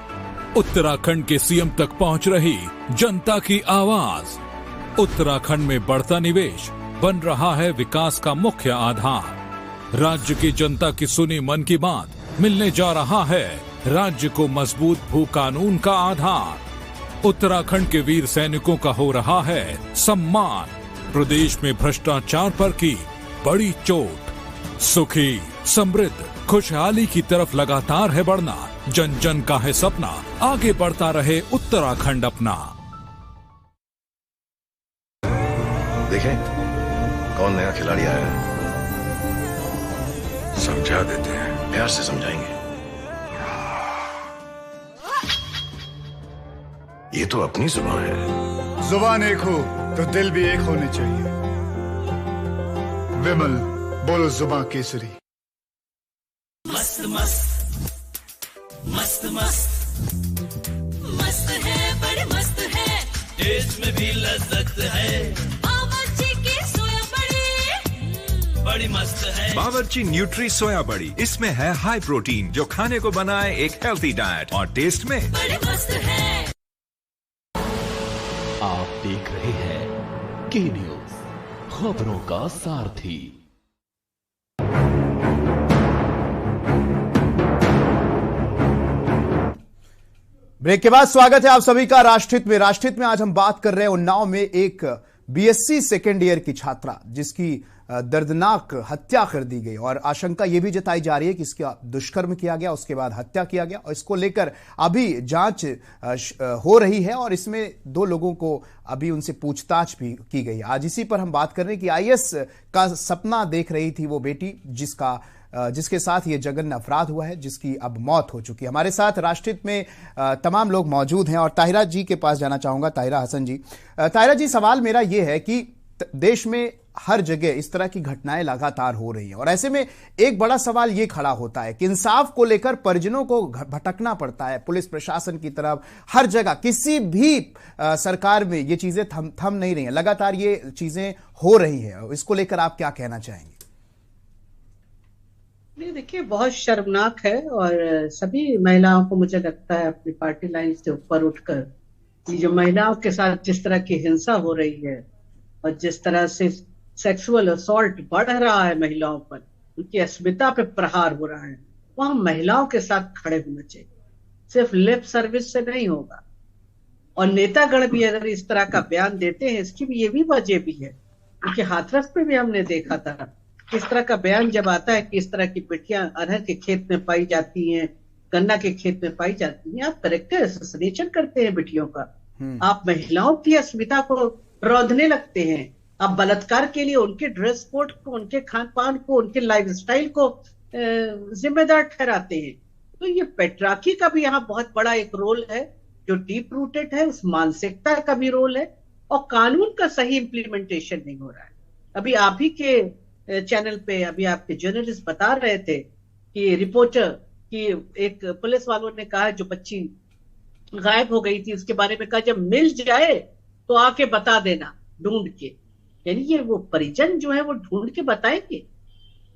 उत्तराखंड के सीएम तक पहुंच रही जनता की आवाज। उत्तराखंड में बढ़ता निवेश बन रहा है विकास का मुख्य आधार। राज्य की जनता की सुनी मन की बात मिलने जा रहा है राज्य को मजबूत भू कानून का आधार। उत्तराखंड के वीर सैनिकों का हो रहा है सम्मान। प्रदेश में भ्रष्टाचार पर की बड़ी चोट। सुखी, समृद्ध, खुशहाली की तरफ लगातार है बढ़ना। जन जन का है सपना, आगे बढ़ता रहे उत्तराखंड अपना। देखें कौन नया खिलाड़ी आया है, समझा देते हैं, प्यार से समझाएंगे। ये तो अपनी जुबान है। जुबान एक हो तो दिल भी एक होनी चाहिए। विमल, बोलो जुबां केसरी। मस्त मस्त मस्त मस्त मस्त है, बड़े मस्त है, टेस्ट में भी लज्जत है। बावर्ची की सोया बड़ी बड़ी मस्त है। बावर्ची न्यूट्री सोया बड़ी, इसमें है हाई प्रोटीन जो खाने को बनाए एक हेल्थी डाइट, और टेस्ट में बड़े मस्त है। आप देख रहे हैं के न्यूज, खबरों का सारथी। ब्रेक के बाद स्वागत है आप सभी का राष्ट्रहित में। राष्ट्रहित में आज हम बात कर रहे हैं उन्नाव में एक बीएससी सेकेंड ईयर की छात्रा जिसकी दर्दनाक हत्या कर दी गई, और आशंका यह भी जताई जा रही है कि इसका दुष्कर्म किया गया, उसके बाद हत्या किया गया, और इसको लेकर अभी जांच हो रही है और इसमें 2 लोगों को अभी उनसे पूछताछ भी की गई। आज इसी पर हम बात कर रहे हैं कि आईएएस का सपना देख रही थी वो बेटी जिसके साथ ये जघन्य अपराध हुआ है, जिसकी अब मौत हो चुकी है। हमारे साथ राष्ट्रहित में तमाम लोग मौजूद हैं और ताहिरा जी के पास जाना चाहूंगा। ताहिरा हसन जी, ताहिरा जी, सवाल मेरा ये है कि देश में हर जगह इस तरह की घटनाएं लगातार हो रही हैं, और ऐसे में एक बड़ा सवाल ये खड़ा होता है कि इंसाफ को लेकर परिजनों को भटकना पड़ता है पुलिस प्रशासन की तरफ। हर जगह किसी भी सरकार में ये चीजें थम नहीं रही हैं, लगातार ये चीजें हो रही हैं। इसको लेकर आप क्या कहना चाहेंगे? नहीं, देखिए, बहुत शर्मनाक है, और सभी महिलाओं को मुझे लगता है अपनी पार्टी लाइन से ऊपर उठकर ये जो महिलाओं के साथ जिस तरह की हिंसा हो रही है और जिस तरह से सेक्सुअल असॉल्ट बढ़ रहा है महिलाओं पर, उनकी अस्मिता पे प्रहार हो रहा है, वहां महिलाओं के साथ खड़े होना चाहिए। सिर्फ लिप सर्विस से नहीं होगा, और नेतागण भी अगर इस तरह का बयान देते हैं, इसकी भी ये भी वजह भी है क्योंकि हाथरस पे भी हमने देखा था इस तरह का बयान जब आता है कि इस तरह की बेटियां अरहर के खेत में पाई जाती हैं, गन्ना के खेत में पाई जाती हैं, आप करेक्टर असोसिएशन करते हैं बेटियों का, आप महिलाओं की अस्मिता को रौंदने लगते हैं, आप बलात्कार के लिए उनके ड्रेस कोड को, उनके खान पान को, उनके लाइफस्टाइल को जिम्मेदार ठहराते हैं। तो ये पेट्रार्की का भी यहाँ बहुत बड़ा एक रोल है जो डीप रूटेड है, उस मानसिकता का भी रोल है, और कानून का सही इम्प्लीमेंटेशन नहीं हो रहा है। अभी आप ही के चैनल पे अभी आपके जर्नलिस्ट बता रहे थे कि रिपोर्टर कि एक पुलिस वालों ने कहा जो बच्ची गायब हो गई थी उसके बारे में कहा जब मिल जाए तो आके बता देना ढूंढ के, यानी ये वो परिजन जो है वो ढूंढ के बताएंगे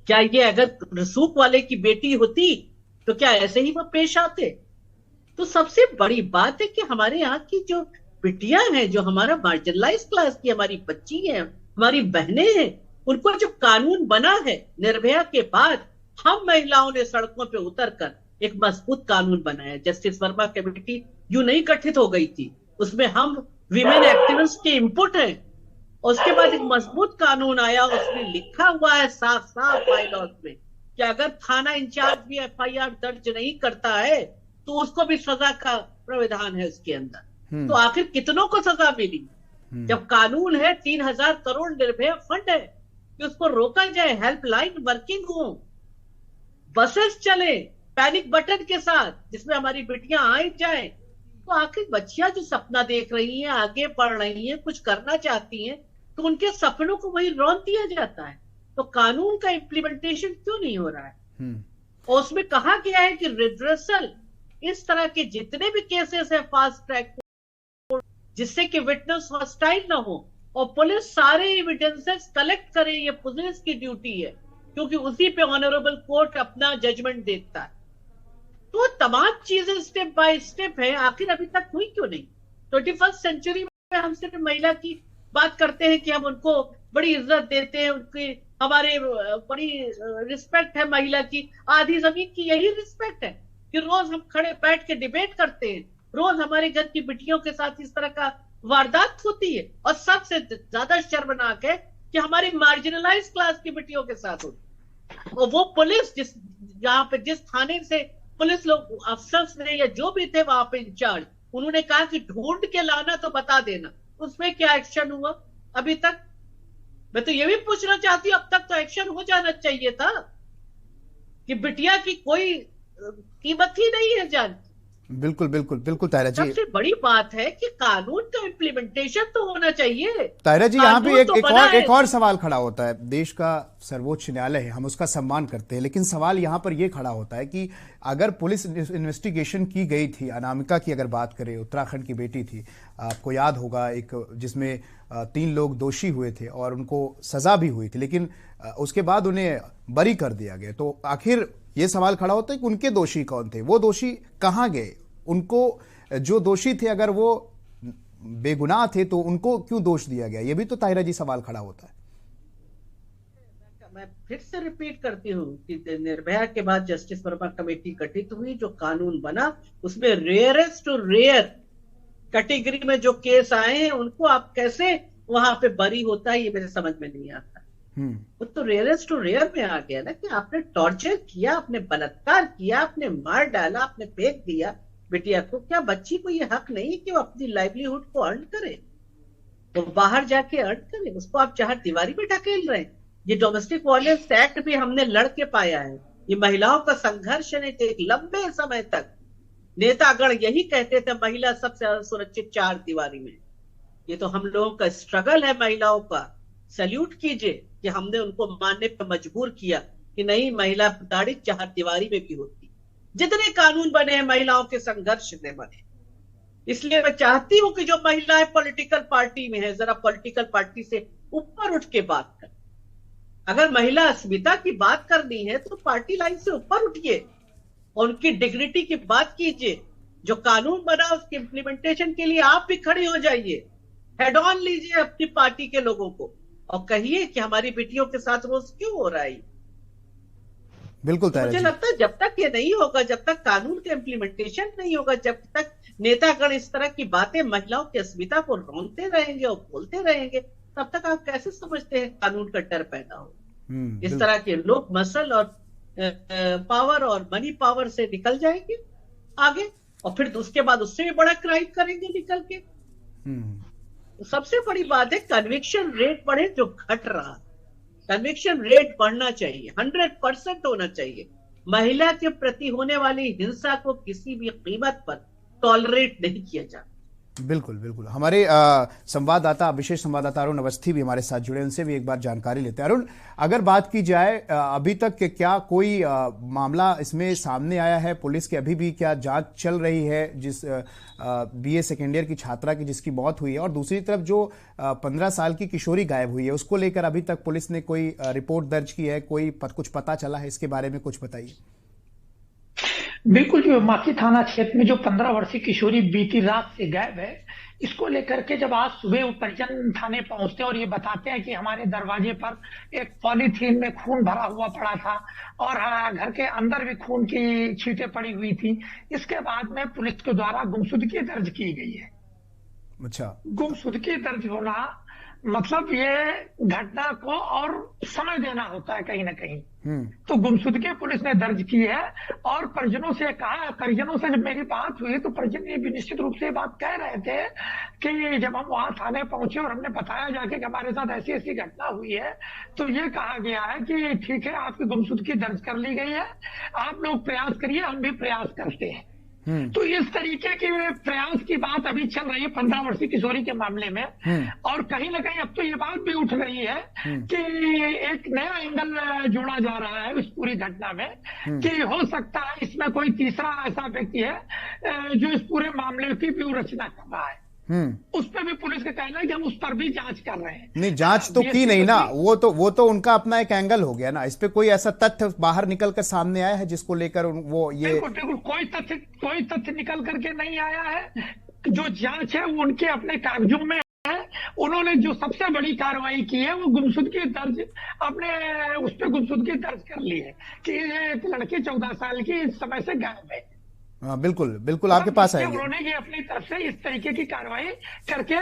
क्या? ये अगर रसूख वाले की बेटी होती तो क्या ऐसे ही वो पेश आते? तो सबसे बड़ी बात है कि हमारे यहाँ की जो बिटियां हैं, जो हमारा मार्जिनलाइज क्लास की हमारी बच्ची है, हमारी बहनें हैं, उनको जो कानून बना है निर्भया के बाद, हम महिलाओं ने सड़कों पे उतरकर एक मजबूत कानून बनाया। जस्टिस वर्मा कमेटी यूं नहीं गठित हो गई थी, उसमें हम विमेन एक्टिविस्ट के इनपुट हैं, और उसके बाद एक मजबूत कानून आया, उसमें लिखा हुआ है साफ साफ बायलॉज में कि अगर थाना इंचार्ज भी एफआईआर दर्ज नहीं करता है तो उसको भी सजा का प्रावधान है उसके अंदर। तो आखिर कितनों को सजा मिली जब कानून है? 3000 करोड़ निर्भया फंड है कि उसको रोका जाए, हेल्पलाइन वर्किंग हो, बसेस चले पैनिक बटन के साथ जिसमें हमारी बेटियां आई जाए। तो आखिर बच्चियां जो सपना देख रही हैं, आगे पढ़ रही हैं, कुछ करना चाहती हैं, तो उनके सपनों को वही रौंद दिया जाता है। तो कानून का इम्प्लीमेंटेशन क्यों नहीं हो रहा है? और उसमें कहा गया है कि रिड्रेसल, इस तरह के जितने भी केसेस है फास्ट ट्रैक जिससे कि विटनेस हॉस्टाइल ना हो और पुलिस सारे एविडेंसेस कलेक्ट करे, ये पुलिस की ड्यूटी है क्योंकि उसी पे ऑनरेबल कोर्ट अपना जजमेंट देता है। तो तमाम चीजें स्टेप बाय स्टेप है, आखिर अभी तक हुई क्यों नहीं? 21st सेंचुरी में हम सिर्फ महिला की बात करते हैं कि हम उनको बड़ी इज्जत देते हैं, उनकी हमारे बड़ी रिस्पेक्ट है महिला की। आधी जमीन की यही रिस्पेक्ट है कि रोज हम खड़े बैठ के डिबेट करते हैं, रोज हमारे घर की बिटियों के साथ इस तरह का वारदात होती है, और सबसे ज्यादा शर्मनाक है कि हमारी मार्जिनलाइज क्लास की बिटियों के साथ होती। और वो पुलिस जहां पे जिस थाने से पुलिस लोग अफसर्स ने या जो भी थे वहां पे इंचार्ज, उन्होंने कहा कि ढूंढ के लाना तो बता देना, उसमें क्या एक्शन हुआ अभी तक? मैं तो ये भी पूछना चाहती हूँ, अब तक तो एक्शन हो जाना चाहिए था कि बिटिया की कोई कीमत ही नहीं है जान। बिल्कुल बिल्कुल बिल्कुल तायरा जी। सबसे बड़ी बात है कि कानून का इम्प्लीमेंटेशन तो होना चाहिए। तायरा जी, यहाँ पे एक तो और सवाल खड़ा होता है। देश का सर्वोच्च न्यायालय है, हम उसका सम्मान करते हैं, लेकिन सवाल यहाँ पर यह खड़ा होता है कि अगर पुलिस इन्वेस्टिगेशन की गई थी, अनामिका की अगर बात करें, उत्तराखंड की बेटी थी, आपको याद होगा, एक जिसमें 3 लोग दोषी हुए थे और उनको सजा भी हुई थी, लेकिन उसके बाद उन्हें बरी कर दिया गया। तो आखिर ये सवाल खड़ा होता है कि उनके दोषी कौन थे, वो दोषी कहाँ गए? उनको, जो दोषी थे, अगर वो बेगुनाह थे तो उनको क्यों दोष दिया गया? ये भी तो ताहिरा जी सवाल खड़ा होता है। मैं फिर से रिपीट करती हूँ कि निर्भया के बाद जस्टिस वर्मा कमेटी गठित हुई, जो कानून बना उसमें रेयरेस्ट टू रेयर कैटेगरी में जो केस आए हैं उनको आप कैसे वहां पे बरी होता है, ये मेरे समझ में नहीं आता। वो तो रेयरेस्ट टू रेयर में आ गया ना कि आपने टॉर्चर किया, आपने बलात्कार किया, आपने मार डाला, आपने फेंक दिया बिटिया को। क्या बच्ची को ये हक नहीं कि वो अपनी लाइवलीहुड को अर्न करे, वो बाहर जाके अर्न करे? उसको आप चार दीवारी में ढकेल रहे हैं। ये डोमेस्टिक वायलेंस एक्ट भी हमने लड़के पाया है। ये महिलाओं का संघर्ष नहीं थे। एक लंबे समय तक नेतागण यही कहते थे महिला सबसे सुरक्षित चार दीवारी में। ये तो हम लोगों का स्ट्रगल है महिलाओं का। सैल्यूट कीजिए कि हमने उनको मानने पर मजबूर किया कि नहीं, महिला प्रताड़ित चार दीवारी में भी होती। जितने कानून बने हैं महिलाओं के संघर्ष से बने। इसलिए मैं चाहती हूं कि जो महिलाएं पॉलिटिकल पार्टी में है, जरा पॉलिटिकल पार्टी से ऊपर उठ के बात करें। अगर महिला अस्मिता की बात करनी है तो पार्टी लाइन से ऊपर उठिए, उनकी डिग्निटी की बात कीजिए। जो कानून बना उसके इम्प्लीमेंटेशन के लिए आप भी खड़े हो जाइए, हेड ऑन लीजिए अपनी पार्टी के लोगों को और कहिए कि हमारी बेटियों के साथ रोज क्यों हो रहा है। बिल्कुल, मुझे लगता है जब तक ये नहीं होगा, जब तक कानून का इम्प्लीमेंटेशन नहीं होगा, जब तक नेतागण इस तरह की बातें महिलाओं की अस्मिता को रौंदते रहेंगे और बोलते रहेंगे, तब तक आप कैसे समझते हैं कानून का डर पैदा हो? इस तरह के लोग मसल और पावर और मनी पावर से निकल जाएंगे आगे, और फिर उसके बाद उससे भी बड़ा क्राइम करेंगे निकल के। तो सबसे बड़ी बात है कन्विक्शन रेट बढ़े, जो घट रहा। कन्विक्शन रेट बढ़ना चाहिए, 100% होना चाहिए। महिला के प्रति होने वाली हिंसा को किसी भी कीमत पर टॉलरेट नहीं किया जाता। बिल्कुल बिल्कुल। हमारे संवाददाता, विशेष संवाददाता अरुण अवस्थी भी हमारे साथ जुड़े, उनसे भी एक बार जानकारी लेते हैं। अरुण, अगर बात की जाए अभी तक के क्या कोई मामला इसमें सामने आया है? पुलिस की अभी भी क्या जांच चल रही है जिस BA सेकेंड ईयर की छात्रा की जिसकी मौत हुई है, और दूसरी तरफ जो 15 साल की किशोरी गायब हुई है, उसको लेकर अभी तक पुलिस ने कोई रिपोर्ट दर्ज की है? कोई कुछ पता चला है इसके बारे में? कुछ बताइए। बिल्कुल, जो माकी थाना क्षेत्र में जो 15 वर्षीय किशोरी बीती रात से गायब है, इसको लेकर के जब आज सुबह वो परिजन थाने पहुंचते हैं और ये बताते हैं कि हमारे दरवाजे पर एक पॉलीथीन में खून भरा हुआ पड़ा था और घर के अंदर भी खून की छींटें पड़ी हुई थी। इसके बाद में पुलिस के द्वारा गुमशुदगी दर्ज की गई है। अच्छा, गुमशुदगी दर्ज होना मतलब ये घटना को और समय देना होता है कहीं ना कहीं। तो गुमशुदगी पुलिस ने दर्ज की है और परिजनों से कहा, परिजनों से जब मेरी बात हुई तो परिजन ये भी निश्चित रूप से बात कह रहे थे कि जब हम वहां थाने पहुंचे और हमने बताया जाके कि हमारे साथ ऐसी ऐसी घटना हुई है, तो ये कहा गया है कि ठीक है, आपकी गुमशुदगी दर्ज कर ली गई है, आप लोग प्रयास करिए, हम भी प्रयास करते हैं। तो इस तरीके के प्रयास की बात अभी चल रही है 15 वर्षीय किशोरी के मामले में। और कहीं ना कहीं अब तो ये बात भी उठ रही है कि एक नया एंगल जोड़ा जा रहा है इस पूरी घटना में कि हो सकता है इसमें कोई तीसरा ऐसा व्यक्ति है जो इस पूरे मामले की व्यूह रचना कर रहा है। उस पर भी पुलिस का कहना है कि हम उस पर भी जांच कर रहे हैं। नहीं, जांच तो की नहीं ना, वो तो उनका अपना एक एंगल हो गया ना। इस पे कोई ऐसा तथ्य बाहर निकल कर सामने आया है जिसको लेकर वो ये? बिल्कुल, कोई तथ्य निकल करके नहीं आया है। जो जांच है वो उनके अपने कागजों में है। उन्होंने जो सबसे बड़ी कार्रवाई की है वो गुमशुदगी दर्ज, अपने उस पर गुमशुदगी दर्ज कर ली है कि एक लड़की 14 साल की इस समय से गायब है। हाँ, बिल्कुल बिल्कुल, आपके पास आएंगे। उन्होंने ये अपनी तरफ से इस तरीके की कार्रवाई करके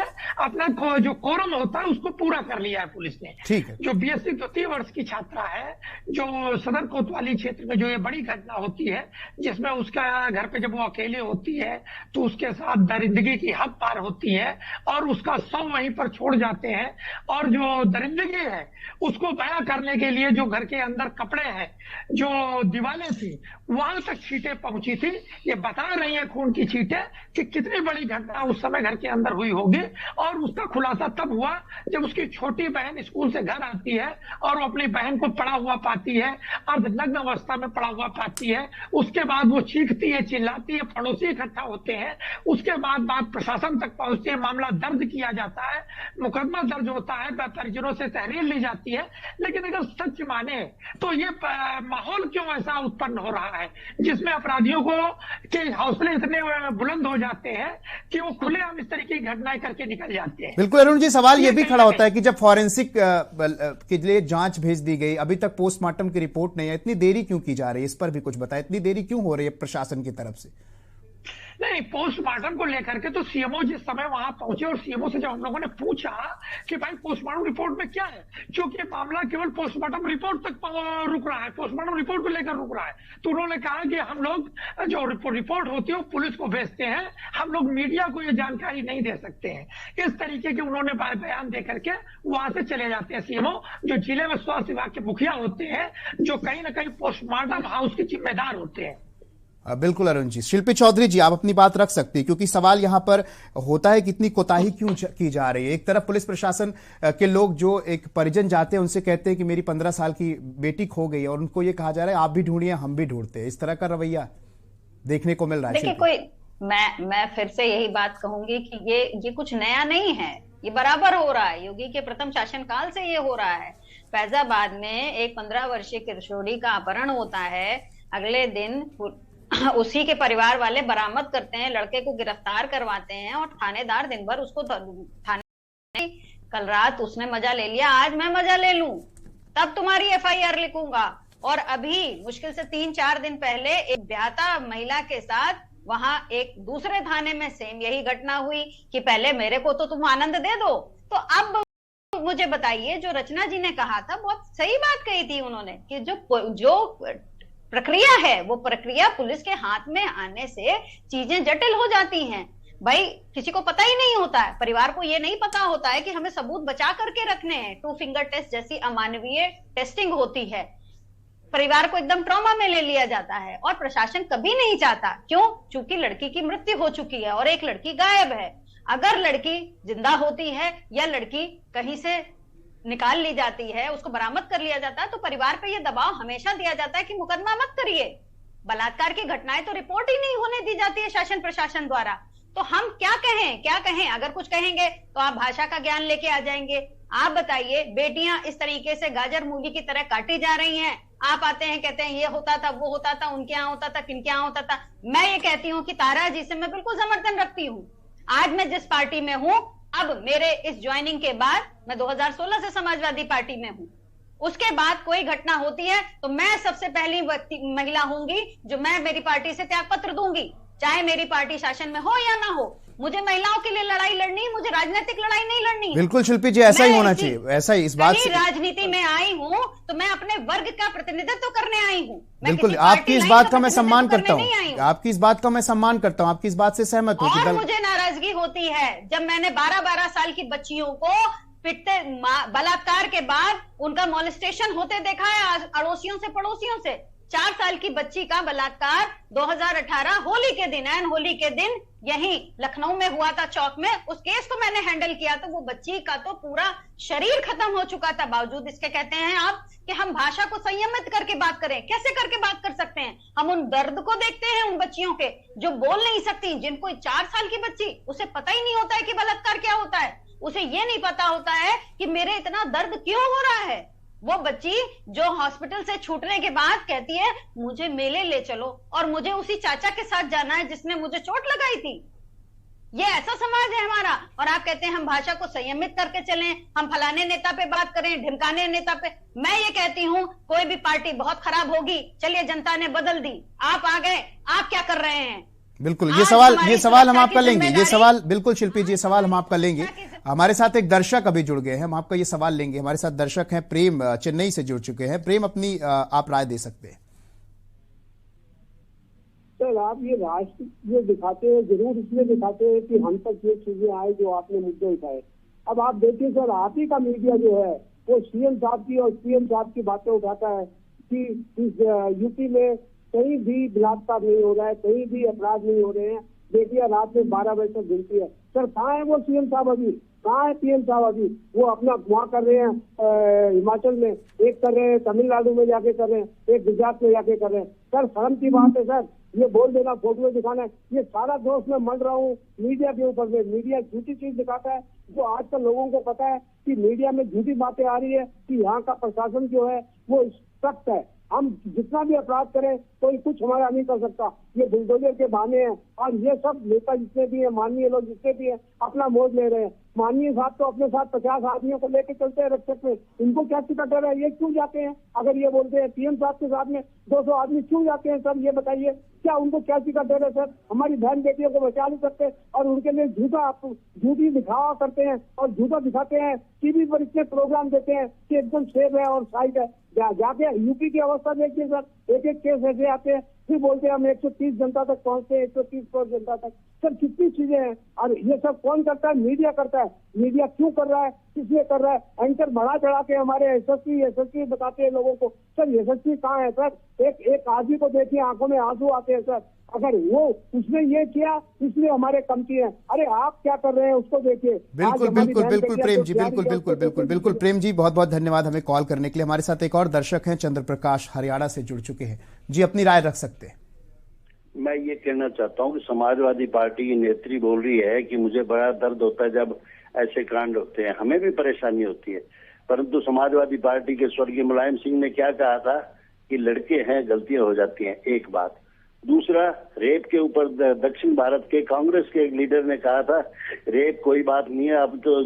अपना जो कोरम होता है उसको पूरा कर लिया है पुलिस ने। ठीक है। जो BSc द्वितीय वर्ष की छात्रा है, जो सदर कोतवाली क्षेत्र में जो ये बड़ी घटना होती है, जिसमें उसका घर पे जब वो अकेले होती है तो उसके साथ दरिंदगी की हद पार होती है और उसका शव वहीं पर छोड़ जाते हैं, और जो दरिंदगी है उसको बयां करने के लिए जो घर के अंदर कपड़े हैं, जो दीवारें थी, वहां तक छींटें पहुंची थी। ये बता रही है खून की छींटें कि कितनी बड़ी घटना उस समय घर के अंदर हुई होगी। और उसका खुलासा तब हुआ जब उसकी छोटी बहन स्कूल से घर आती है और वो अपनी बहन को पड़ा हुआ पाती है, अर्धनग्न अवस्था में पड़ा हुआ पाती है। उसके बाद वो चीखती है, चिल्लाती है, पड़ोसी इकट्ठा होते हैं। उसके बाद बात प्रशासन तक पहुंचती है, मामला दर्ज किया जाता है, मुकदमा दर्ज होता है, परिजनों से तहरीर ली जाती है। लेकिन अगर सच माने तो ये माहौल क्यों ऐसा उत्पन्न हो रहा है जिसमें अपराधियों को के हौसले इतने बुलंद हो जाते हैं कि वो खुलेआम इस तरीके की घटनाएं करके निकल जाते हैं। बिल्कुल अरुण जी, सवाल ये भी खड़ा होता है कि जब फॉरेंसिक के लिए जांच भेज दी गई, अभी तक पोस्टमार्टम की रिपोर्ट नहीं है, इतनी देरी क्यों की जा रही है? इस पर भी कुछ बताएं, इतनी देरी क्यों हो रही है प्रशासन की तरफ से? नहीं, पोस्टमार्टम को लेकर के तो सीएमओ जिस समय वहां पहुंचे और सीएमओ से जब हम लोगों ने पूछा कि भाई पोस्टमार्टम रिपोर्ट में क्या है, क्योंकि मामला केवल पोस्टमार्टम रिपोर्ट तक रुक रहा है, पोस्टमार्टम रिपोर्ट को लेकर रुक रहा है, तो उन्होंने कहा कि हम लोग जो रिपोर्ट होती है वो पुलिस को भेजते हैं, हम लोग मीडिया को ये जानकारी नहीं दे सकते हैं। इस तरीके के उन्होंने बयान दे करके वहां से चले जाते हैं सीएमओ, जो जिले में स्वास्थ्य विभाग के मुखिया होते हैं, जो कहीं ना कहीं पोस्टमार्टम हाउस के जिम्मेदार होते हैं। बिल्कुल अरुण जी। शिल्पी चौधरी जी, आप अपनी बात रख सकती है, क्योंकि सवाल यहां पर होता है कि इतनी कोताही क्यों की जा रही है। एक तरफ पुलिस प्रशासन के लोग जो एक परिजन जाते हैं उनसे कहते हैं कि मेरी 15 साल की बेटी खो गई है, और उनको ये कहा जा रहा है आप भी ढूंढिए हम भी ढूंढते हैं। इस तरह का रवैया देखने को मिल रहा है। देखिए, कोई मैं फिर से यही बात कहूंगी कि ये कुछ नया नहीं है, ये बराबर हो रहा है, योगी के प्रथम शासनकाल से ये हो रहा है। फैजाबाद में एक 15 वर्षीय किशोरी का अपहरण होता है, अगले दिन उसी के परिवार वाले बरामद करते हैं, लड़के को गिरफ्तार करवाते हैं और थानेदार दिन भर उसको थाने, कल रात उसने मजा ले लिया, आज मैं मजा ले लूं तब तुम्हारी एफआईआर लिखूंगा। और अभी मुश्किल से 3-4 दिन पहले एक ब्याहता महिला के साथ वहां एक दूसरे थाने में सेम यही घटना हुई कि पहले मेरे को तो तुम आनंद दे दो। तो अब मुझे बताइए, जो रचना जी ने कहा था बहुत सही बात कही थी उन्होंने कि जो प्रक्रिया है वो प्रक्रिया पुलिस के हाथ में आने से चीजें जटिल हो जाती हैं। भाई किसी को पता ही नहीं होता है, परिवार को ये नहीं पता होता है कि हमें सबूत बचा करके रखने हैं। 2 फिंगर टेस्ट जैसी अमानवीय टेस्टिंग होती है, परिवार को एकदम ट्रॉमा में ले लिया जाता है और प्रशासन कभी नहीं चाहता। क्यों? चूंकि लड़की की मृत्यु हो चुकी है और एक लड़की गायब है। अगर लड़की जिंदा होती है या लड़की कहीं से निकाल ली जाती है, उसको बरामद कर लिया जाता है, तो परिवार पे ये दबाव हमेशा दिया जाता है कि मुकदमा मत करिए। बलात्कार की घटनाएं तो रिपोर्ट ही नहीं होने दी जाती है शासन प्रशासन द्वारा। तो हम क्या कहें? अगर कुछ कहेंगे तो आप भाषा का ज्ञान लेके आ जाएंगे। आप बताइए, बेटियां इस तरीके से गाजर मूली की तरह काटी जा रही हैं, आप आते हैं कहते हैं ये होता था वो होता था, उनके यहाँ होता था, किनके यहाँ होता था। मैं ये कहती हूँ कि तारा जी से मैं बिल्कुल समर्थन रखती हूँ। आज मैं जिस पार्टी में हूँ, अब मेरे इस ज्वाइनिंग के बाद मैं 2016 से समाजवादी पार्टी में हूँ, उसके बाद कोई घटना होती है तो मैं सबसे पहली महिला होंगी जो मैं मेरी पार्टी से त्याग पत्र दूंगी, चाहे मेरी पार्टी शासन में हो या ना हो। मुझे महिलाओं के लिए लड़ाई लड़नी, मुझे राजनीतिक लड़ाई नहीं लड़नी। बिल्कुल शिल्पी जी, ऐसा ही होना चाहिए, ऐसा ही। इस बात से राजनीति में आई हूँ तो मैं अपने वर्ग का प्रतिनिधित्व करने आई हूँ। बिल्कुल, आपकी इस बात का मैं सम्मान करता हूँ, आपकी इस बात का मैं सम्मान करता हूँ, आपकी इस बात से सहमत हूँ। और मुझे नाराजगी होती है जब मैंने 12-12 साल की बच्चियों को पिटते, बलात्कार के बाद उनका मॉलेस्टेशन होते देखा है अड़ोसियों से, पड़ोसियों से। 4 साल की बच्ची का बलात्कार 2018 होली के दिन, एन होली के दिन यहीं लखनऊ में हुआ था, चौक में। उस केस को मैंने हैंडल किया तो वो बच्ची का तो पूरा शरीर खत्म हो चुका था। बावजूद इसके कहते हैं आप कि हम भाषा को संयमित करके बात करें। कैसे करके बात कर सकते हैं? हम उन दर्द को देखते हैं उन बच्चियों के जो बोल नहीं सकती, जिनको 4 साल की बच्ची, उसे पता ही नहीं होता है कि बलात्कार क्या होता है, उसे ये नहीं पता होता है कि मेरे इतना दर्द क्यों हो रहा है। वो बच्ची जो हॉस्पिटल से छूटने के बाद कहती है मुझे मेले ले चलो और मुझे उसी चाचा के साथ जाना है जिसने मुझे चोट लगाई थी। ये ऐसा समाज है हमारा। और आप कहते हैं हम भाषा को संयमित करके चलें, हम फलाने नेता पे बात करें, ढिमकाने नेता पे। मैं ये कहती हूं कोई भी पार्टी बहुत खराब होगी, चलिए जनता ने बदल दी, आप आ गए, आप क्या कर रहे हैं? बिल्कुल, ये सवाल हम आपका लेंगे, ये सवाल बिल्कुल शिल्पी जी, सवाल हम आपका लेंगे। हमारे साथ एक दर्शक अभी जुड़ गए हैं, हम आपका ये सवाल लेंगे। हमारे साथ दर्शक हैं प्रेम, चेन्नई से जुड़ चुके हैं। प्रेम, अपनी आप राय दे सकते हैं। सर, आप ये राष्ट्र जो दिखाते हैं, जरूर इसलिए दिखाते हैं कि हम तक ये चीजें आए जो आपने मुद्दे उठाए। अब आप देखिए सर, आप ही का मीडिया जो है वो सीएम साहब की और सीएम साहब की बातें उठाता है कि इस यूपी में कहीं भी बलात्कार नहीं हो रहा है, कहीं भी अपराध नहीं हो रहे हैं। बेटियां रात में 12 बजे तक गिनती है। सर कहाँ है वो सीएम साहब अभी, कहाँ है पीएम साहब अभी? वो अपना वहाँ कर रहे हैं हिमाचल में, एक कर रहे हैं तमिलनाडु में जाके कर रहे हैं, एक गुजरात में जाके कर रहे हैं। सर शर्म की बात है सर, ये बोल देना, फोटो दिखाना है, ये सारा दोष मैं मंड रहा हूँ मीडिया के ऊपर में। मीडिया झूठी चीज दिखाता है, जो आजकल लोगों को पता है कि मीडिया में झूठी बातें आ रही है कि यहाँ का प्रशासन जो है वो सख्त है, हम जितना भी अपराध करें कोई कुछ हमारा नहीं कर सकता, ये बुलडोजर के बहाने हैं। और ये सब नेता जितने भी हैं, माननीय लोग जितने भी हैं, अपना मौज ले रहे हैं। माननीय साहब तो अपने साथ 50 आदमियों को लेके चलते हैं रक्षक में, इनको क्या टिकट है, ये क्यों जाते हैं? अगर ये बोलते हैं पीएम साहब के साथ में 200 आदमी क्यों जाते हैं सर, ये बताइए, क्या उनको क्या टिकट दे रहे सर? हमारी बहन बेटियों को बचा नहीं सकते और उनके लिए झूठी दिखावा करते हैं और झूठा दिखाते हैं। टीवी पर इतने प्रोग्राम देते हैं कि एकदम सेफ है और साइड है। जाके यूपी की अवस्था देखिए सर, एक एक केस ऐसे आते हैं, फिर बोलते हैं हम 130 जनता तक पहुंचते हैं, 130 करोड़ जनता तक। सर कितनी चीजें हैं, और ये सब कौन करता है? मीडिया करता है। मीडिया क्यों कर रहा है, किस लिए कर रहा है? एंकर बढ़ा चढ़ा के हमारे एसएसपी बताते हैं लोगों को। सर एसएसपी कहाँ है सर? एक आदमी को देखिए आंखों में आंसू आते हैं सर, अगर वो उसने ये किया इसलिए हमारे कमती है। अरे आप क्या कर रहे हैं उसको देखिए। बिल्कुल प्रेम जी, बिल्कुल प्रेम जी, बहुत बहुत धन्यवाद हमें कॉल करने के लिए। हमारे साथ एक और दर्शक हैं, चंद्र प्रकाश हरियाणा से जुड़ चुके हैं जी, अपनी राय रख सकते हैं। मैं ये कहना चाहता हूँ कि समाजवादी पार्टी की नेत्री बोल रही है कि मुझे बड़ा दर्द होता है जब ऐसे कांड होते हैं, हमें भी परेशानी होती है, परंतु समाजवादी पार्टी के स्वर्गीय मुलायम सिंह ने क्या कहा था कि लड़के हैं गलतियां हो जाती हैं, एक बात। दूसरा, रेप के ऊपर दक्षिण भारत के कांग्रेस के एक लीडर ने कहा था रेप कोई बात नहीं है, अब तो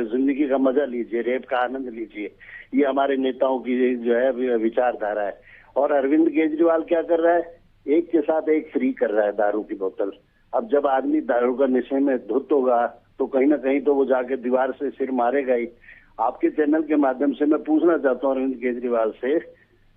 जिंदगी का मजा लीजिए, रेप का आनंद लीजिए। ये हमारे नेताओं की जो है विचारधारा है। और अरविंद केजरीवाल क्या कर रहा है, एक के साथ एक फ्री कर रहा है दारू की बोतल। अब जब आदमी दारू का नशे में धुत होगा तो कहीं ना कहीं तो वो जाके दीवार से सिर मारेगा ही। आपके चैनल के माध्यम से मैं पूछना चाहता हूँ अरविंद केजरीवाल से,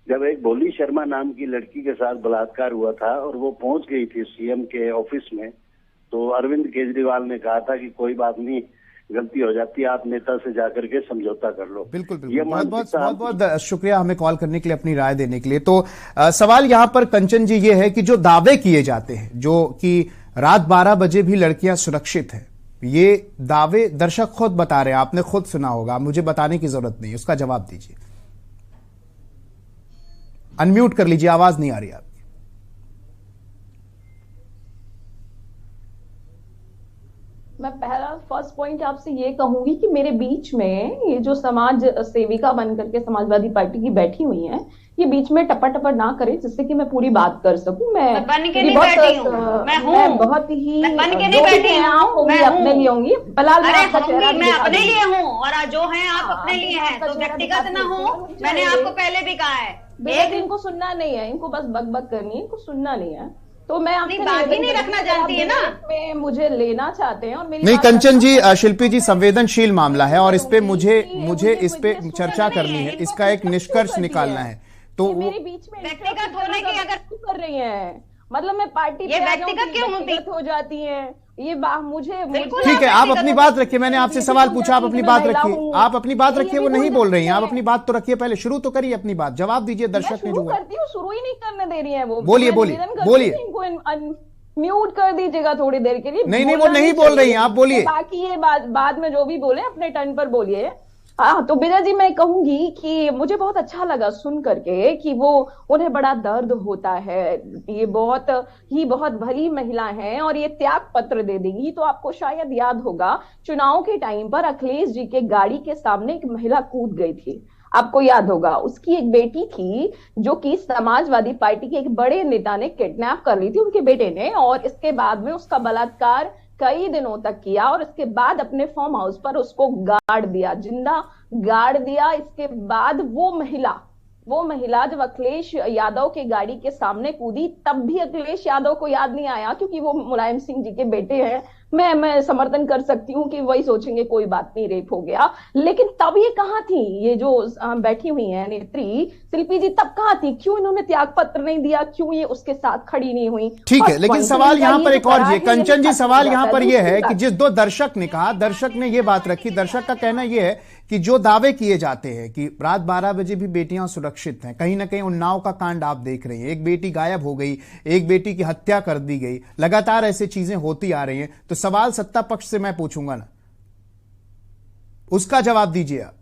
जब एक भोली शर्मा नाम की लड़की के साथ बलात्कार हुआ था और वो पहुंच गई थी सीएम के ऑफिस में, तो अरविंद केजरीवाल ने कहा था कि कोई बात नहीं, गलती हो जाती है, आप नेता से जाकर के समझौता कर लो। बिल्कुल बहुत बहुत शुक्रिया हमें कॉल करने के लिए, अपनी राय देने के लिए। तो सवाल यहाँ पर कंचन जी ये है कि जो दावे किए जाते हैं जो कि रात 12 बजे भी लड़कियां सुरक्षित है, ये दावे दर्शक खुद बता रहे हैं, आपने खुद सुना होगा, मुझे बताने की जरूरत नहीं, उसका जवाब दीजिए। अनम्यूट कर लीजिए, आवाज नहीं आ रही आपकी। मैं पहला फर्स्ट पॉइंट आपसे ये कहूंगी कि मेरे बीच में ये जो समाज सेविका बनकर के समाजवादी पार्टी की बैठी हुई हैं, ये बीच में टपा टपा ना करे जिससे कि मैं पूरी बात कर सकूं। मैं बन के नहीं बैठी हूं, मैं हूं, बहुत ही बन के नहीं बैठी हूं, मैं अपने लिए होंगी फिलहाल, मैं अपने लिए हूं और जो है आप अपने लिए हैं, तो व्यक्तिगत ना हो। मैंने आपको पहले भी कहा है, एक इनको सुनना नहीं है, इनको बस बक करनी है, इनको सुनना नहीं है। तो मैं आपसे बात ही नहीं रखना जानती है ना, में मुझे लेना चाहते हैं और मेरी नहीं कंचन जी, शिल्पी जी, संवेदनशील मामला है और इस पे मुझे इस पे चर्चा करनी है, इसका एक निष्कर्ष निकालना है। तो मेरे बीच में व्यक्तिगत होने की अगर कर रही है, मतलब मैं पार्टी ये व्यक्तिगत क्यों होती हो जाती है, ये मुझे ठीक है, आप अपनी बात रखिए, मैंने आपसे सवाल पूछा, आप अपनी बात रखिए, आप अपनी बात रखिए, वो नहीं बोल रही हैं, आप अपनी बात तो रखिए, पहले शुरू तो करिए अपनी बात, जवाब दीजिए दर्शक ने जो करती हूँ, शुरू ही नहीं करने दे रही है वो। बोलिए म्यूट कर दीजिएगा थोड़ी देर के लिए। नहीं वो नहीं बोल रही हैं, आप बोलिए, बाकी ये बाद में जो भी बोले अपने टर्न पर बोलिए। हाँ, तो विजय जी मैं कहूंगी कि मुझे बहुत अच्छा लगा सुन करके कि वो उन्हें बड़ा दर्द होता है, ये बहुत भली महिला हैं और ये त्याग पत्र दे देंगी। तो आपको शायद याद होगा चुनाव के टाइम पर अखिलेश जी के गाड़ी के सामने एक महिला कूद गई थी, आपको याद होगा। उसकी एक बेटी थी जो कि समाजवादी पार्टी के एक बड़े नेता ने किडनैप कर ली थी, उनके बेटे ने, और इसके बाद में उसका बलात्कार कई दिनों तक किया और इसके बाद अपने फार्म हाउस पर उसको गाड़ दिया, जिंदा गाड़ दिया। इसके बाद वो महिला जब अखिलेश यादव के गाड़ी के सामने कूदी, तब भी अखिलेश यादव को याद नहीं आया क्योंकि वो मुलायम सिंह जी के बेटे हैं, मैं समर्थन कर सकती हूँ कि वही सोचेंगे कोई बात नहीं, रेप हो गया। लेकिन तब ये कहाँ थी, ये जो बैठी हुई है नेत्री शिल्पी जी, तब कहाँ थी? क्यों इन्होंने त्याग पत्र नहीं दिया? क्यों ये उसके साथ खड़ी नहीं हुई? ठीक है, लेकिन सवाल यहाँ पर एक और ये कंचन जी, सवाल यहाँ पर ये है कि जिस दो दर्शक ने कहा, दर्शक ने ये बात रखी, दर्शक का कहना ये है कि जो दावे किए जाते हैं कि रात 12 बजे भी बेटियां सुरक्षित हैं, कहीं ना कहीं उन्नाव का कांड आप देख रहे हैं, एक बेटी गायब हो गई, एक बेटी की हत्या कर दी गई, लगातार ऐसी चीजें होती आ रही हैं, तो सवाल सत्ता पक्ष से मैं पूछूंगा ना, उसका जवाब दीजिए आप।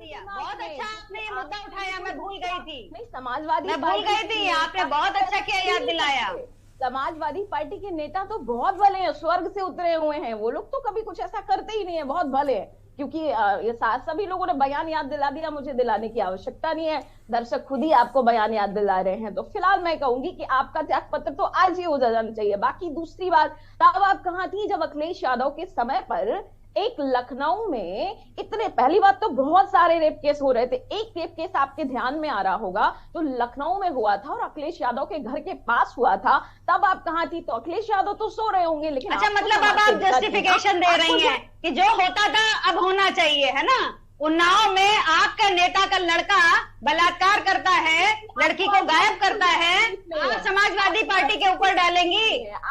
बहुत अच्छा आपने ये मुद्दा उठाया, मैं भूल गई थी। नहीं, समाजवादी मैं भूल गई थी, आपने बहुत अच्छा किया याद दिलाया। समाजवादी पार्टी के नेता तो बहुत भले हैं, स्वर्ग से उतरे हुए हैं वो लोग, तो कभी कुछ ऐसा करते ही नहीं है, बहुत भले हैं। क्योंकि ये सभी लोगों ने बयान याद दिला दिया, मुझे दिलाने की आवश्यकता नहीं है, दर्शक खुद ही आपको बयान याद दिला रहे हैं। तो फिलहाल मैं कहूंगी कि आपका त्यागपत्र तो आज ही हो जाना चाहिए। बाकी दूसरी बात, तब आप कहाँ थी जब अखिलेश यादव के समय पर एक लखनऊ में इतने, पहली बात तो बहुत सारे रेप केस हो रहे थे, एक रेप केस आपके ध्यान में आ रहा होगा जो लखनऊ में हुआ था और अखिलेश यादव के घर के पास हुआ था, तब आप कहाँ थी? तो अखिलेश यादव तो सो रहे होंगे, लेकिन अच्छा, मतलब अब आप जस्टिफिकेशन दे रही हैं कि जो होता था अब होना चाहिए, है ना? उन्नाव में आपका नेता का लड़का बलात्कार करता है, लड़की को गायब करता है, आप समाजवादी पार्टी के ऊपर डालेंगी?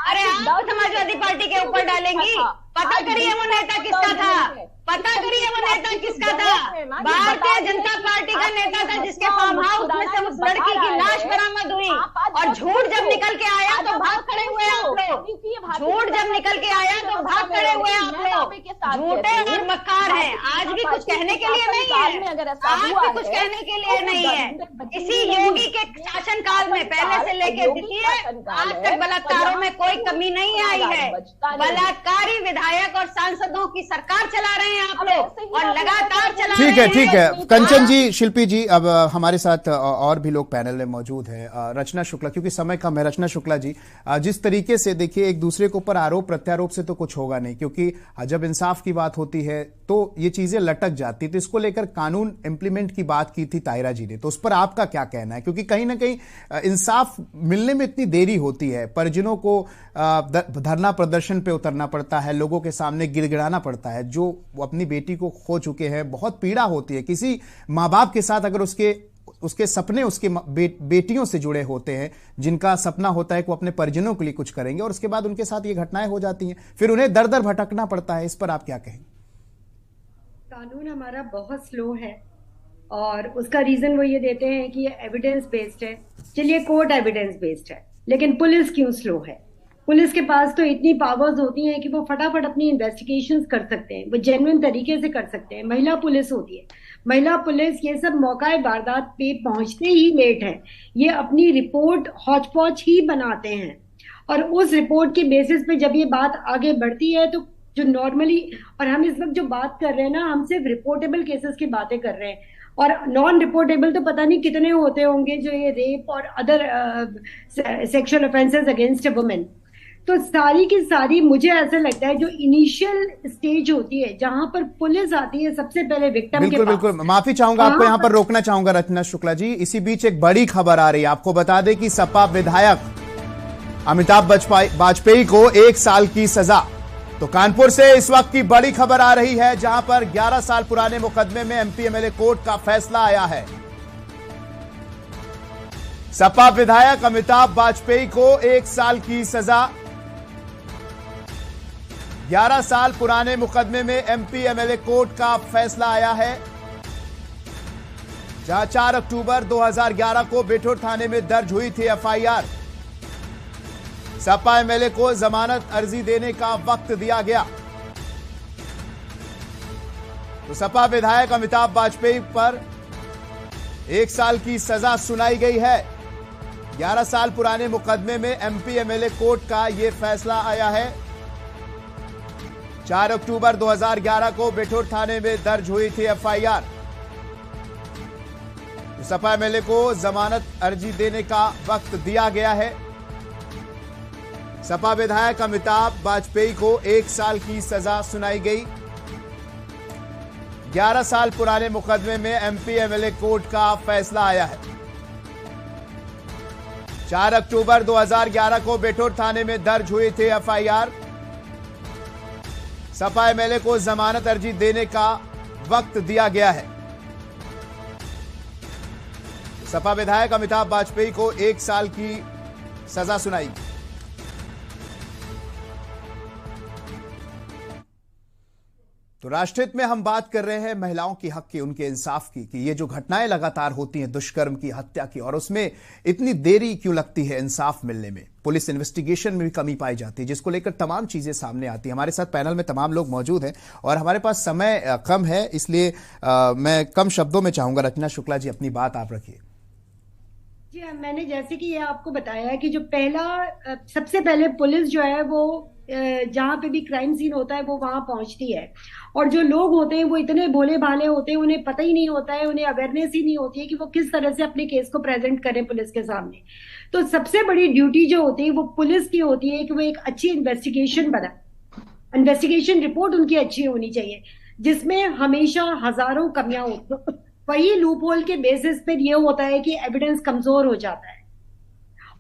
अरे आप समाजवादी पार्टी के ऊपर डालेंगी? पता करिए वो नेता किसका था, पता करिए वो नेता किसका था। भारतीय जनता पार्टी का नेता था जिसके फार्म हाउस में से उस लड़की की लाश बरामद हुई, और झूठ जब निकल के आया तो भाग खड़े हुए आप लोग। झूठ जब निकल के आया तो भाग खड़े हुए आप लोग, झूठे और मक्कार हैं। आज भी कुछ कहने के लिए नहीं है, आज भी कुछ कहने के लिए नहीं है। इसी योगी के शासन काल में पहले से लेके देखिए आज तक बलात्कारों में कोई कमी नहीं आई है। बलात्कारी विधायक और सांसदों की सरकार चला रहे हैं आप लोग, और लगातार चला रहे हैं। ठीक है कंचन जी, शिल्पी जी, अब हमारे साथ और भी लोग पैनल में मौजूद हैं। रचना शुक्ला, क्योंकि समय कम है, रचना शुक्ला जी, जिस तरीके से देखिए एक दूसरे के ऊपर आरोप प्रत्यारोप से तो कुछ होगा नहीं, क्योंकि जब इंसाफ की बात होती है तो ये चीजें लटक जाती, तो इसको लेकर कानून इंप्लीमेंट की बात की थी ताहिरा जी ने, तो उस पर आपका क्या कहना है? क्योंकि कहीं ना कहीं इंसाफ मिलने में इतनी देरी होती है, परिजनों को धरना प्रदर्शन पे उतरना पड़ता है, लोगों के सामने गिड़गिड़ाना पड़ता है, जो अपनी बेटी को खो चुके हैं, बहुत पीड़ा होती है। किसी माँ बाप के साथ अगर उसके सपने उसके बेटियों से जुड़े होते हैं, जिनका सपना होता है कि वो अपने परिजनों के लिए कुछ करेंगे, और उसके बाद उनके साथ ये घटनाएं हो जाती हैं, फिर उन्हें दर दर भटकना पड़ता है, इस पर आप क्या कहेंगे? कानून हमारा बहुत स्लो है, और उसका रीजन वो ये देते हैं कि ये एविडेंस बेस्ड है। चलिए, कोर्ट एविडेंस बेस्ड है, लेकिन पुलिस क्यों स्लो है? पुलिस के पास तो इतनी पावर्स होती हैं कि वो फटाफट अपनी इन्वेस्टिगेशंस कर सकते हैं, वो जेन्युइन तरीके से कर सकते हैं। महिला पुलिस होती है, महिला पुलिस ये सब मौका वारदात पे पहुंचते ही लेट है, ये अपनी रिपोर्ट हौच पौच ही बनाते हैं, और उस रिपोर्ट के बेसिस पे जब ये बात आगे बढ़ती है तो जो नॉर्मली, और हम इस वक्त जो बात कर रहे हैं ना, हम सिर्फ रिपोर्टेबल केसेस की बातें कर रहे हैं, और नॉन रिपोर्टेबल तो पता नहीं कितने होते होंगे, जो ये रेप और other sexual offences against a women. तो सारी की सारी मुझे ऐसा लगता है जो इनिशियल स्टेज होती है जहां पर पुलिस आती है सबसे पहले विक्टिम के पास। बिल्कुल, माफी चाहूंगा, आपको यहां पर रोकना चाहूंगा रचना शुक्ला जी। इसी बीच एक बड़ी खबर आ रही है, आपको बता दें कि सपा विधायक अमिताभ वाजपेयी को 1 साल की सजा। तो कानपुर से इस वक्त की बड़ी खबर आ रही है, जहां पर 11 साल पुराने मुकदमे में एमपी एमएलए कोर्ट का फैसला आया है। सपा विधायक अमिताभ वाजपेयी को 1 साल की सजा। 11 साल पुराने मुकदमे में एमपी एमएलए कोर्ट का फैसला आया है, जहां 4 अक्टूबर 2011 को बेठोर थाने में दर्ज हुई थी एफआईआर। सपा एमएलए को जमानत अर्जी देने का वक्त दिया गया। तो सपा विधायक अमिताभ वाजपेयी पर 1 साल की सजा सुनाई गई है। 11 साल पुराने मुकदमे में एमपी एमएलए कोर्ट का यह फैसला आया है। 4 अक्टूबर 2011 को बेठोर थाने में दर्ज हुई थी एफआईआर। तो सपा एमएलए को जमानत अर्जी देने का वक्त दिया गया है। सपा विधायक अमिताभ वाजपेयी को 1 साल की सजा सुनाई गई। 11 साल पुराने मुकदमे में एमपी एमएलए कोर्ट का फैसला आया है। 4 अक्टूबर 2011 को बेठोर थाने में दर्ज हुई थी एफआईआर। सपा एमएलए को जमानत अर्जी देने का वक्त दिया गया है। सपा विधायक अमिताभ वाजपेयी को 1 साल की सजा सुनाई। तो राष्ट्रहित में हम बात कर रहे हैं महिलाओं की हक की, उनके इंसाफ की, कि ये जो घटनाएं लगातार होती हैं दुष्कर्म की, हत्या की, और उसमें इतनी देरी क्यों लगती है इंसाफ मिलने में, पुलिस इन्वेस्टिगेशन में भी कमी पाई जाती है, जिसको लेकर तमाम चीजें सामने आती हैं। हमारे साथ पैनल में तमाम लोग मौजूद हैं और हमारे पास समय कम है, इसलिए मैं कम शब्दों में चाहूंगा रचना शुक्ला जी अपनी बात आप रखिए। जी मैंने जैसे कि ये आपको बताया कि जो सबसे पहले पुलिस जो है वो जहाँ पे भी क्राइम सीन होता है वो वहां पहुंचती है, और जो लोग होते हैं वो इतने भोले भाले होते हैं, उन्हें पता ही नहीं होता है, उन्हें अवेयरनेस ही नहीं होती है कि वो किस तरह से अपने केस को प्रेजेंट करें पुलिस के सामने। तो सबसे बड़ी ड्यूटी जो होती है वो पुलिस की होती है कि वो एक अच्छी इन्वेस्टिगेशन बनाए। इन्वेस्टिगेशन रिपोर्ट उनकी अच्छी होनी चाहिए, जिसमें हमेशा हजारों कमियां होती। वही लूपहोल के बेसिस पर ये होता है कि एविडेंस कमजोर हो जाता है,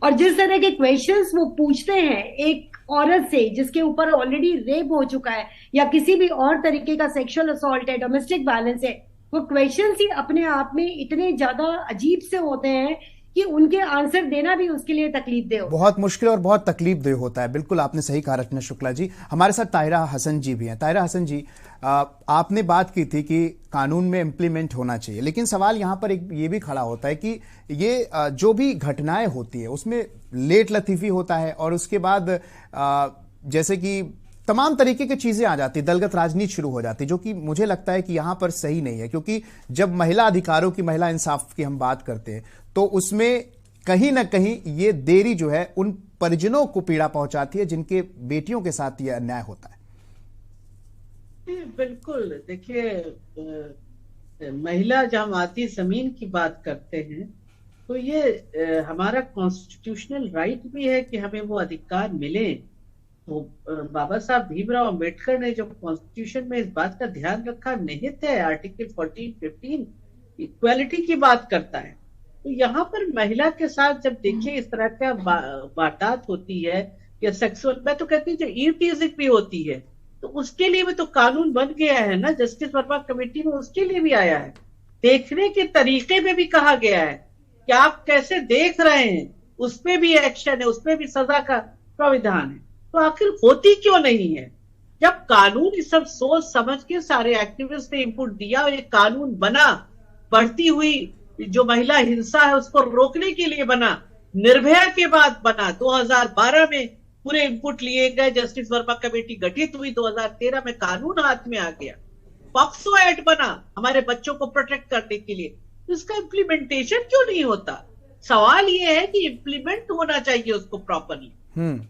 और जिस तरह के क्वेश्चंस वो पूछते हैं एक औरत से जिसके ऊपर ऑलरेडी रेप हो चुका है या किसी भी और तरीके का सेक्सुअल असॉल्ट है, डोमेस्टिक वायलेंस है, वो क्वेश्चंस ही अपने आप में इतने ज्यादा अजीब से होते हैं कि उनके आंसर देना भी उसके लिए तकलीफ दे, बहुत मुश्किल और बहुत तकलीफ दे होता है। बिल्कुल आपने सही कहा रचना शुक्ला जी। हमारे साथ ताहिरा हसन जी भी हैं। ताहिरा हसन जी, आपने बात की थी कि कानून में इम्प्लीमेंट होना चाहिए, लेकिन सवाल यहां पर एक ये भी खड़ा होता है कि ये जो भी घटनाएं होती है उसमें लेट लतीफी होता है, और उसके बाद जैसे कि तमाम तरीके की चीजें आ जाती, दलगत राजनीति शुरू हो जाती, जो कि मुझे लगता है कि यहां पर सही नहीं है, क्योंकि जब महिला अधिकारों की, महिला इंसाफ की हम बात करते हैं तो उसमें कहीं ना कहीं ये देरी जो है उन परिजनों को पीड़ा पहुंचाती है जिनके बेटियों के साथ यह अन्याय होता है। बिल्कुल, देखिए महिला जमाती जमीन की बात करते हैं तो ये हमारा कॉन्स्टिट्यूशनल राइट भी है कि हमें वो अधिकार मिले। तो बाबा साहब भीमराव अंबेडकर ने जो कॉन्स्टिट्यूशन में इस बात का ध्यान रखा, निहित है आर्टिकल 14-15 इक्वालिटी की बात करता है। तो यहाँ पर महिला के साथ जब देखिए इस तरह का वारदात होती है या सेक्सुअल, मैं तो कहती हूँ जो ईवटीजिंग भी होती है, तो उसके लिए भी तो कानून बन गया है ना, जस्टिस वर्मा कमेटी में उसके लिए भी आया है। देखने के तरीके में भी कहा गया है कि आप कैसे देख रहे हैं, उसपे भी एक्शन है, उसपे भी सजा का प्राविधान है। तो आखिर होती क्यों नहीं है? जब कानून इस सब सोच समझ के सारे एक्टिविस्ट ने इनपुट दिया और ये कानून बना, बढ़ती हुई जो महिला हिंसा है उसको रोकने के लिए बना, निर्भया के बाद बना, 2012 में पूरे इनपुट लिए गए, जस्टिस वर्मा कमेटी गठित हुई, 2013 में कानून हाथ में आ गया, पॉक्सो एक्ट बना हमारे बच्चों को प्रोटेक्ट करने के लिए। तो इसका इम्प्लीमेंटेशन क्यों नहीं होता? सवाल ये है कि इम्प्लीमेंट होना चाहिए उसको प्रॉपरली।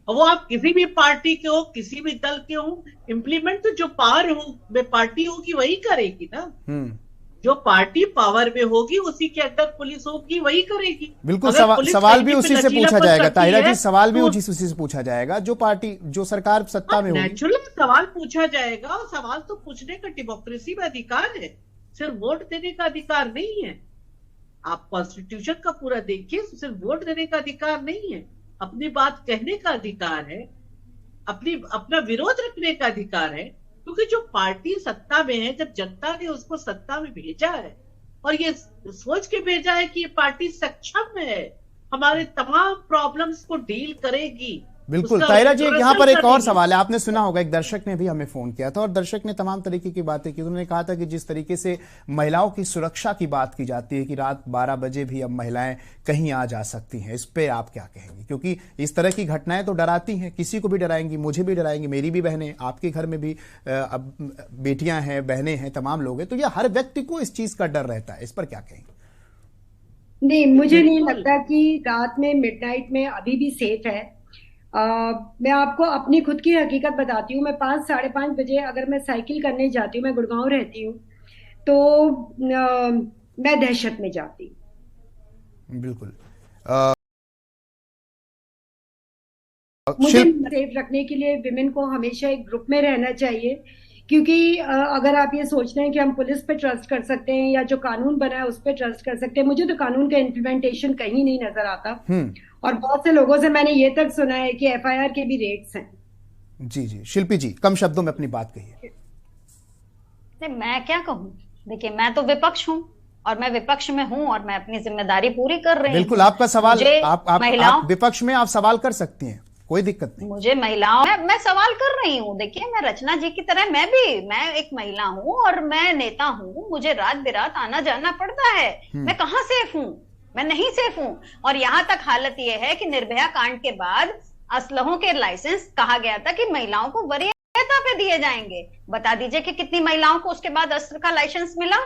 और वो आप किसी भी पार्टी के हो, किसी भी दल के हो, इम्प्लीमेंट तो जो पावर में पार्टी होगी वही करेगी ना। जो पार्टी पावर में होगी उसी के अंदर पुलिस होगी, वही करेगी। बिल्कुल, सवाल भी उसी से पूछा जाएगा ताहिरा जी, सवाल भी उसी से पूछा जाएगा। जो पार्टी, जो सरकार सत्ता में होगी, नेचुरल सवाल पूछा जाएगा। और सवाल तो पूछने का डेमोक्रेसी में अधिकार है, सिर्फ वोट देने का अधिकार नहीं है। आप कॉन्स्टिट्यूशन का पूरा देखिए, सिर्फ वोट देने का अधिकार नहीं है, अपनी बात कहने का अधिकार है, अपना विरोध रखने का अधिकार है। क्योंकि जो पार्टी सत्ता में है, जब जनता ने उसको सत्ता में भेजा है और ये सोच के भेजा है कि ये पार्टी सक्षम है, हमारे तमाम प्रॉब्लम्स को डील करेगी। बिल्कुल ताहिरा जी, यहाँ पर एक और सवाल है। आपने सुना होगा, एक दर्शक ने भी हमें फोन किया था और दर्शक ने तमाम तरीके की बातें की। उन्होंने कहा था कि जिस तरीके से महिलाओं की सुरक्षा की बात की जाती है कि रात 12 बजे भी अब महिलाएं कहीं आ जा सकती हैं, इस पे आप क्या कहेंगे? क्योंकि इस तरह की घटनाएं तो डराती हैं, किसी को भी डराएंगी, मुझे भी डराएंगी, मेरी भी बहनें, आपके घर में भी अब बेटियां हैं, बहनें हैं, तमाम लोग हैं, तो यह हर व्यक्ति को इस चीज का डर रहता है। इस पर क्या कहेंगे? नहीं, मुझे नहीं लगता कि रात में मिडनाइट में अभी भी सेफ है। मैं आपको अपनी खुद की हकीकत बताती हूँ। मैं 5-5:30 बजे अगर मैं साइकिल करने जाती हूँ, मैं गुड़गांव रहती हूँ, तो मैं दहशत में जाती हूँ। बिल्कुल। मुझे सेफ रखने के लिए विमेन को हमेशा एक ग्रुप में रहना चाहिए, क्योंकि अगर आप ये सोचते हैं कि हम पुलिस पे ट्रस्ट कर सकते हैं या जो कानून बना है उस पे ट्रस्ट कर सकते हैं, मुझे तो कानून का इम्प्लीमेंटेशन कहीं नहीं नजर आता। और बहुत से लोगों से मैंने ये तक सुना है कि FIR के भी रेट्स हैं। जी जी, शिल्पी जी, कम शब्दों में अपनी बात कहिए। नहीं, मैं क्या कहूँ, देखिए मैं तो विपक्ष हूँ और मैं विपक्ष में हूँ और मैं अपनी जिम्मेदारी पूरी कर रही हूँ। बिल्कुल, आपका सवाल, आप विपक्ष में आप सवाल कर सकती हैं, कोई दिक्कत नहीं। मुझे महिलाओं मैं सवाल कर रही हूँ। देखिए, मैं रचना जी की तरह मैं एक महिला हूँ और मैं नेता हूँ। मुझे रात बिरात आना जाना पड़ता है। मैं कहाँ सेफ हूँ? मैं नहीं सेफ हूँ। और यहाँ तक हालत यह है कि निर्भया कांड के बाद असलहों के लाइसेंस कहा गया था कि महिलाओं को वरीयता पे दिए जाएंगे। बता दीजिए कि कितनी महिलाओं को उसके बाद अस्त्र का लाइसेंस मिला?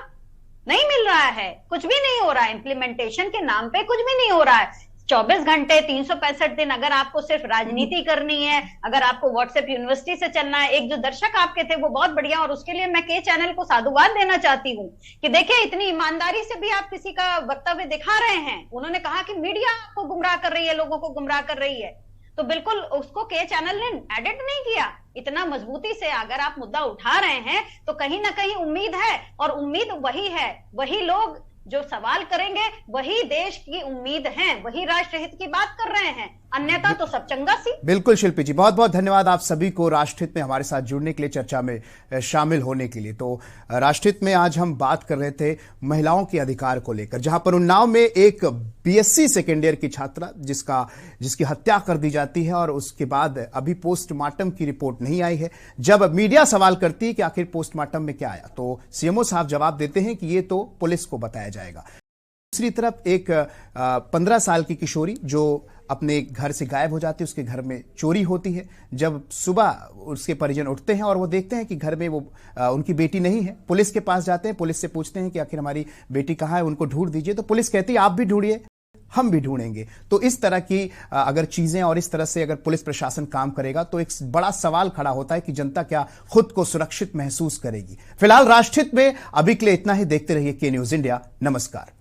नहीं मिल रहा है, कुछ भी नहीं हो रहा है। इंप्लीमेंटेशन के नाम पे कुछ भी नहीं हो रहा है। 24 घंटे 365 दिन अगर आपको सिर्फ राजनीति करनी है, अगर आपको व्हाट्सएप यूनिवर्सिटी से चलना है। एक जो दर्शक आपके थे वो बहुत बढ़िया, और उसके लिए मैं के चैनल को साधुवाद देना चाहती हूँ कि देखिए, इतनी ईमानदारी से भी आप किसी का वक्तव्य दिखा रहे हैं। उन्होंने कहा कि मीडिया आपको गुमराह कर रही है, लोगों को गुमराह कर रही है, तो बिल्कुल उसको के चैनल ने एडिट नहीं किया। इतना मजबूती से अगर आप मुद्दा उठा रहे हैं तो कहीं ना कहीं उम्मीद है, और उम्मीद वही है, वही लोग जो सवाल करेंगे वही देश की उम्मीद है, वही राष्ट्र हित की बात कर रहे हैं, अन्यथा तो सब चंगा सी। बिल्कुल शिल्पी जी, बहुत बहुत धन्यवाद आप सभी को राष्ट्रहित में हमारे साथ जुड़ने के लिए, चर्चा में शामिल होने के लिए। तो राष्ट्रहित में आज हम बात कर रहे थे महिलाओं के अधिकार को लेकर, जहां पर उन्नाव में एक बीएससी सेकेंड ईयर की छात्रा जिसकी हत्या कर दी जाती है और उसके बाद अभी पोस्टमार्टम की रिपोर्ट नहीं आई है। जब मीडिया सवाल करती है कि आखिर पोस्टमार्टम में क्या आया, तो सीएमओ साहब जवाब देते हैं कि ये तो पुलिस को बताया जाएगा। दूसरी तरफ एक 15 साल की किशोरी जो अपने घर से गायब हो जाती है, उसके घर में चोरी होती है। जब सुबह उसके परिजन उठते हैं और वो देखते हैं कि घर में वो उनकी बेटी नहीं है, पुलिस के पास जाते हैं, पुलिस से पूछते हैं कि आखिर हमारी बेटी कहाँ है, उनको ढूंढ दीजिए। तो पुलिस कहती है आप भी ढूंढिए, हम भी ढूंढेंगे। तो इस तरह की अगर चीजें और इस तरह से अगर पुलिस प्रशासन काम करेगा तो एक बड़ा सवाल खड़ा होता है कि जनता क्या खुद को सुरक्षित महसूस करेगी। फिलहाल राष्ट्रहित में अभी के लिए इतना ही। देखते रहिए के न्यूज इंडिया। नमस्कार।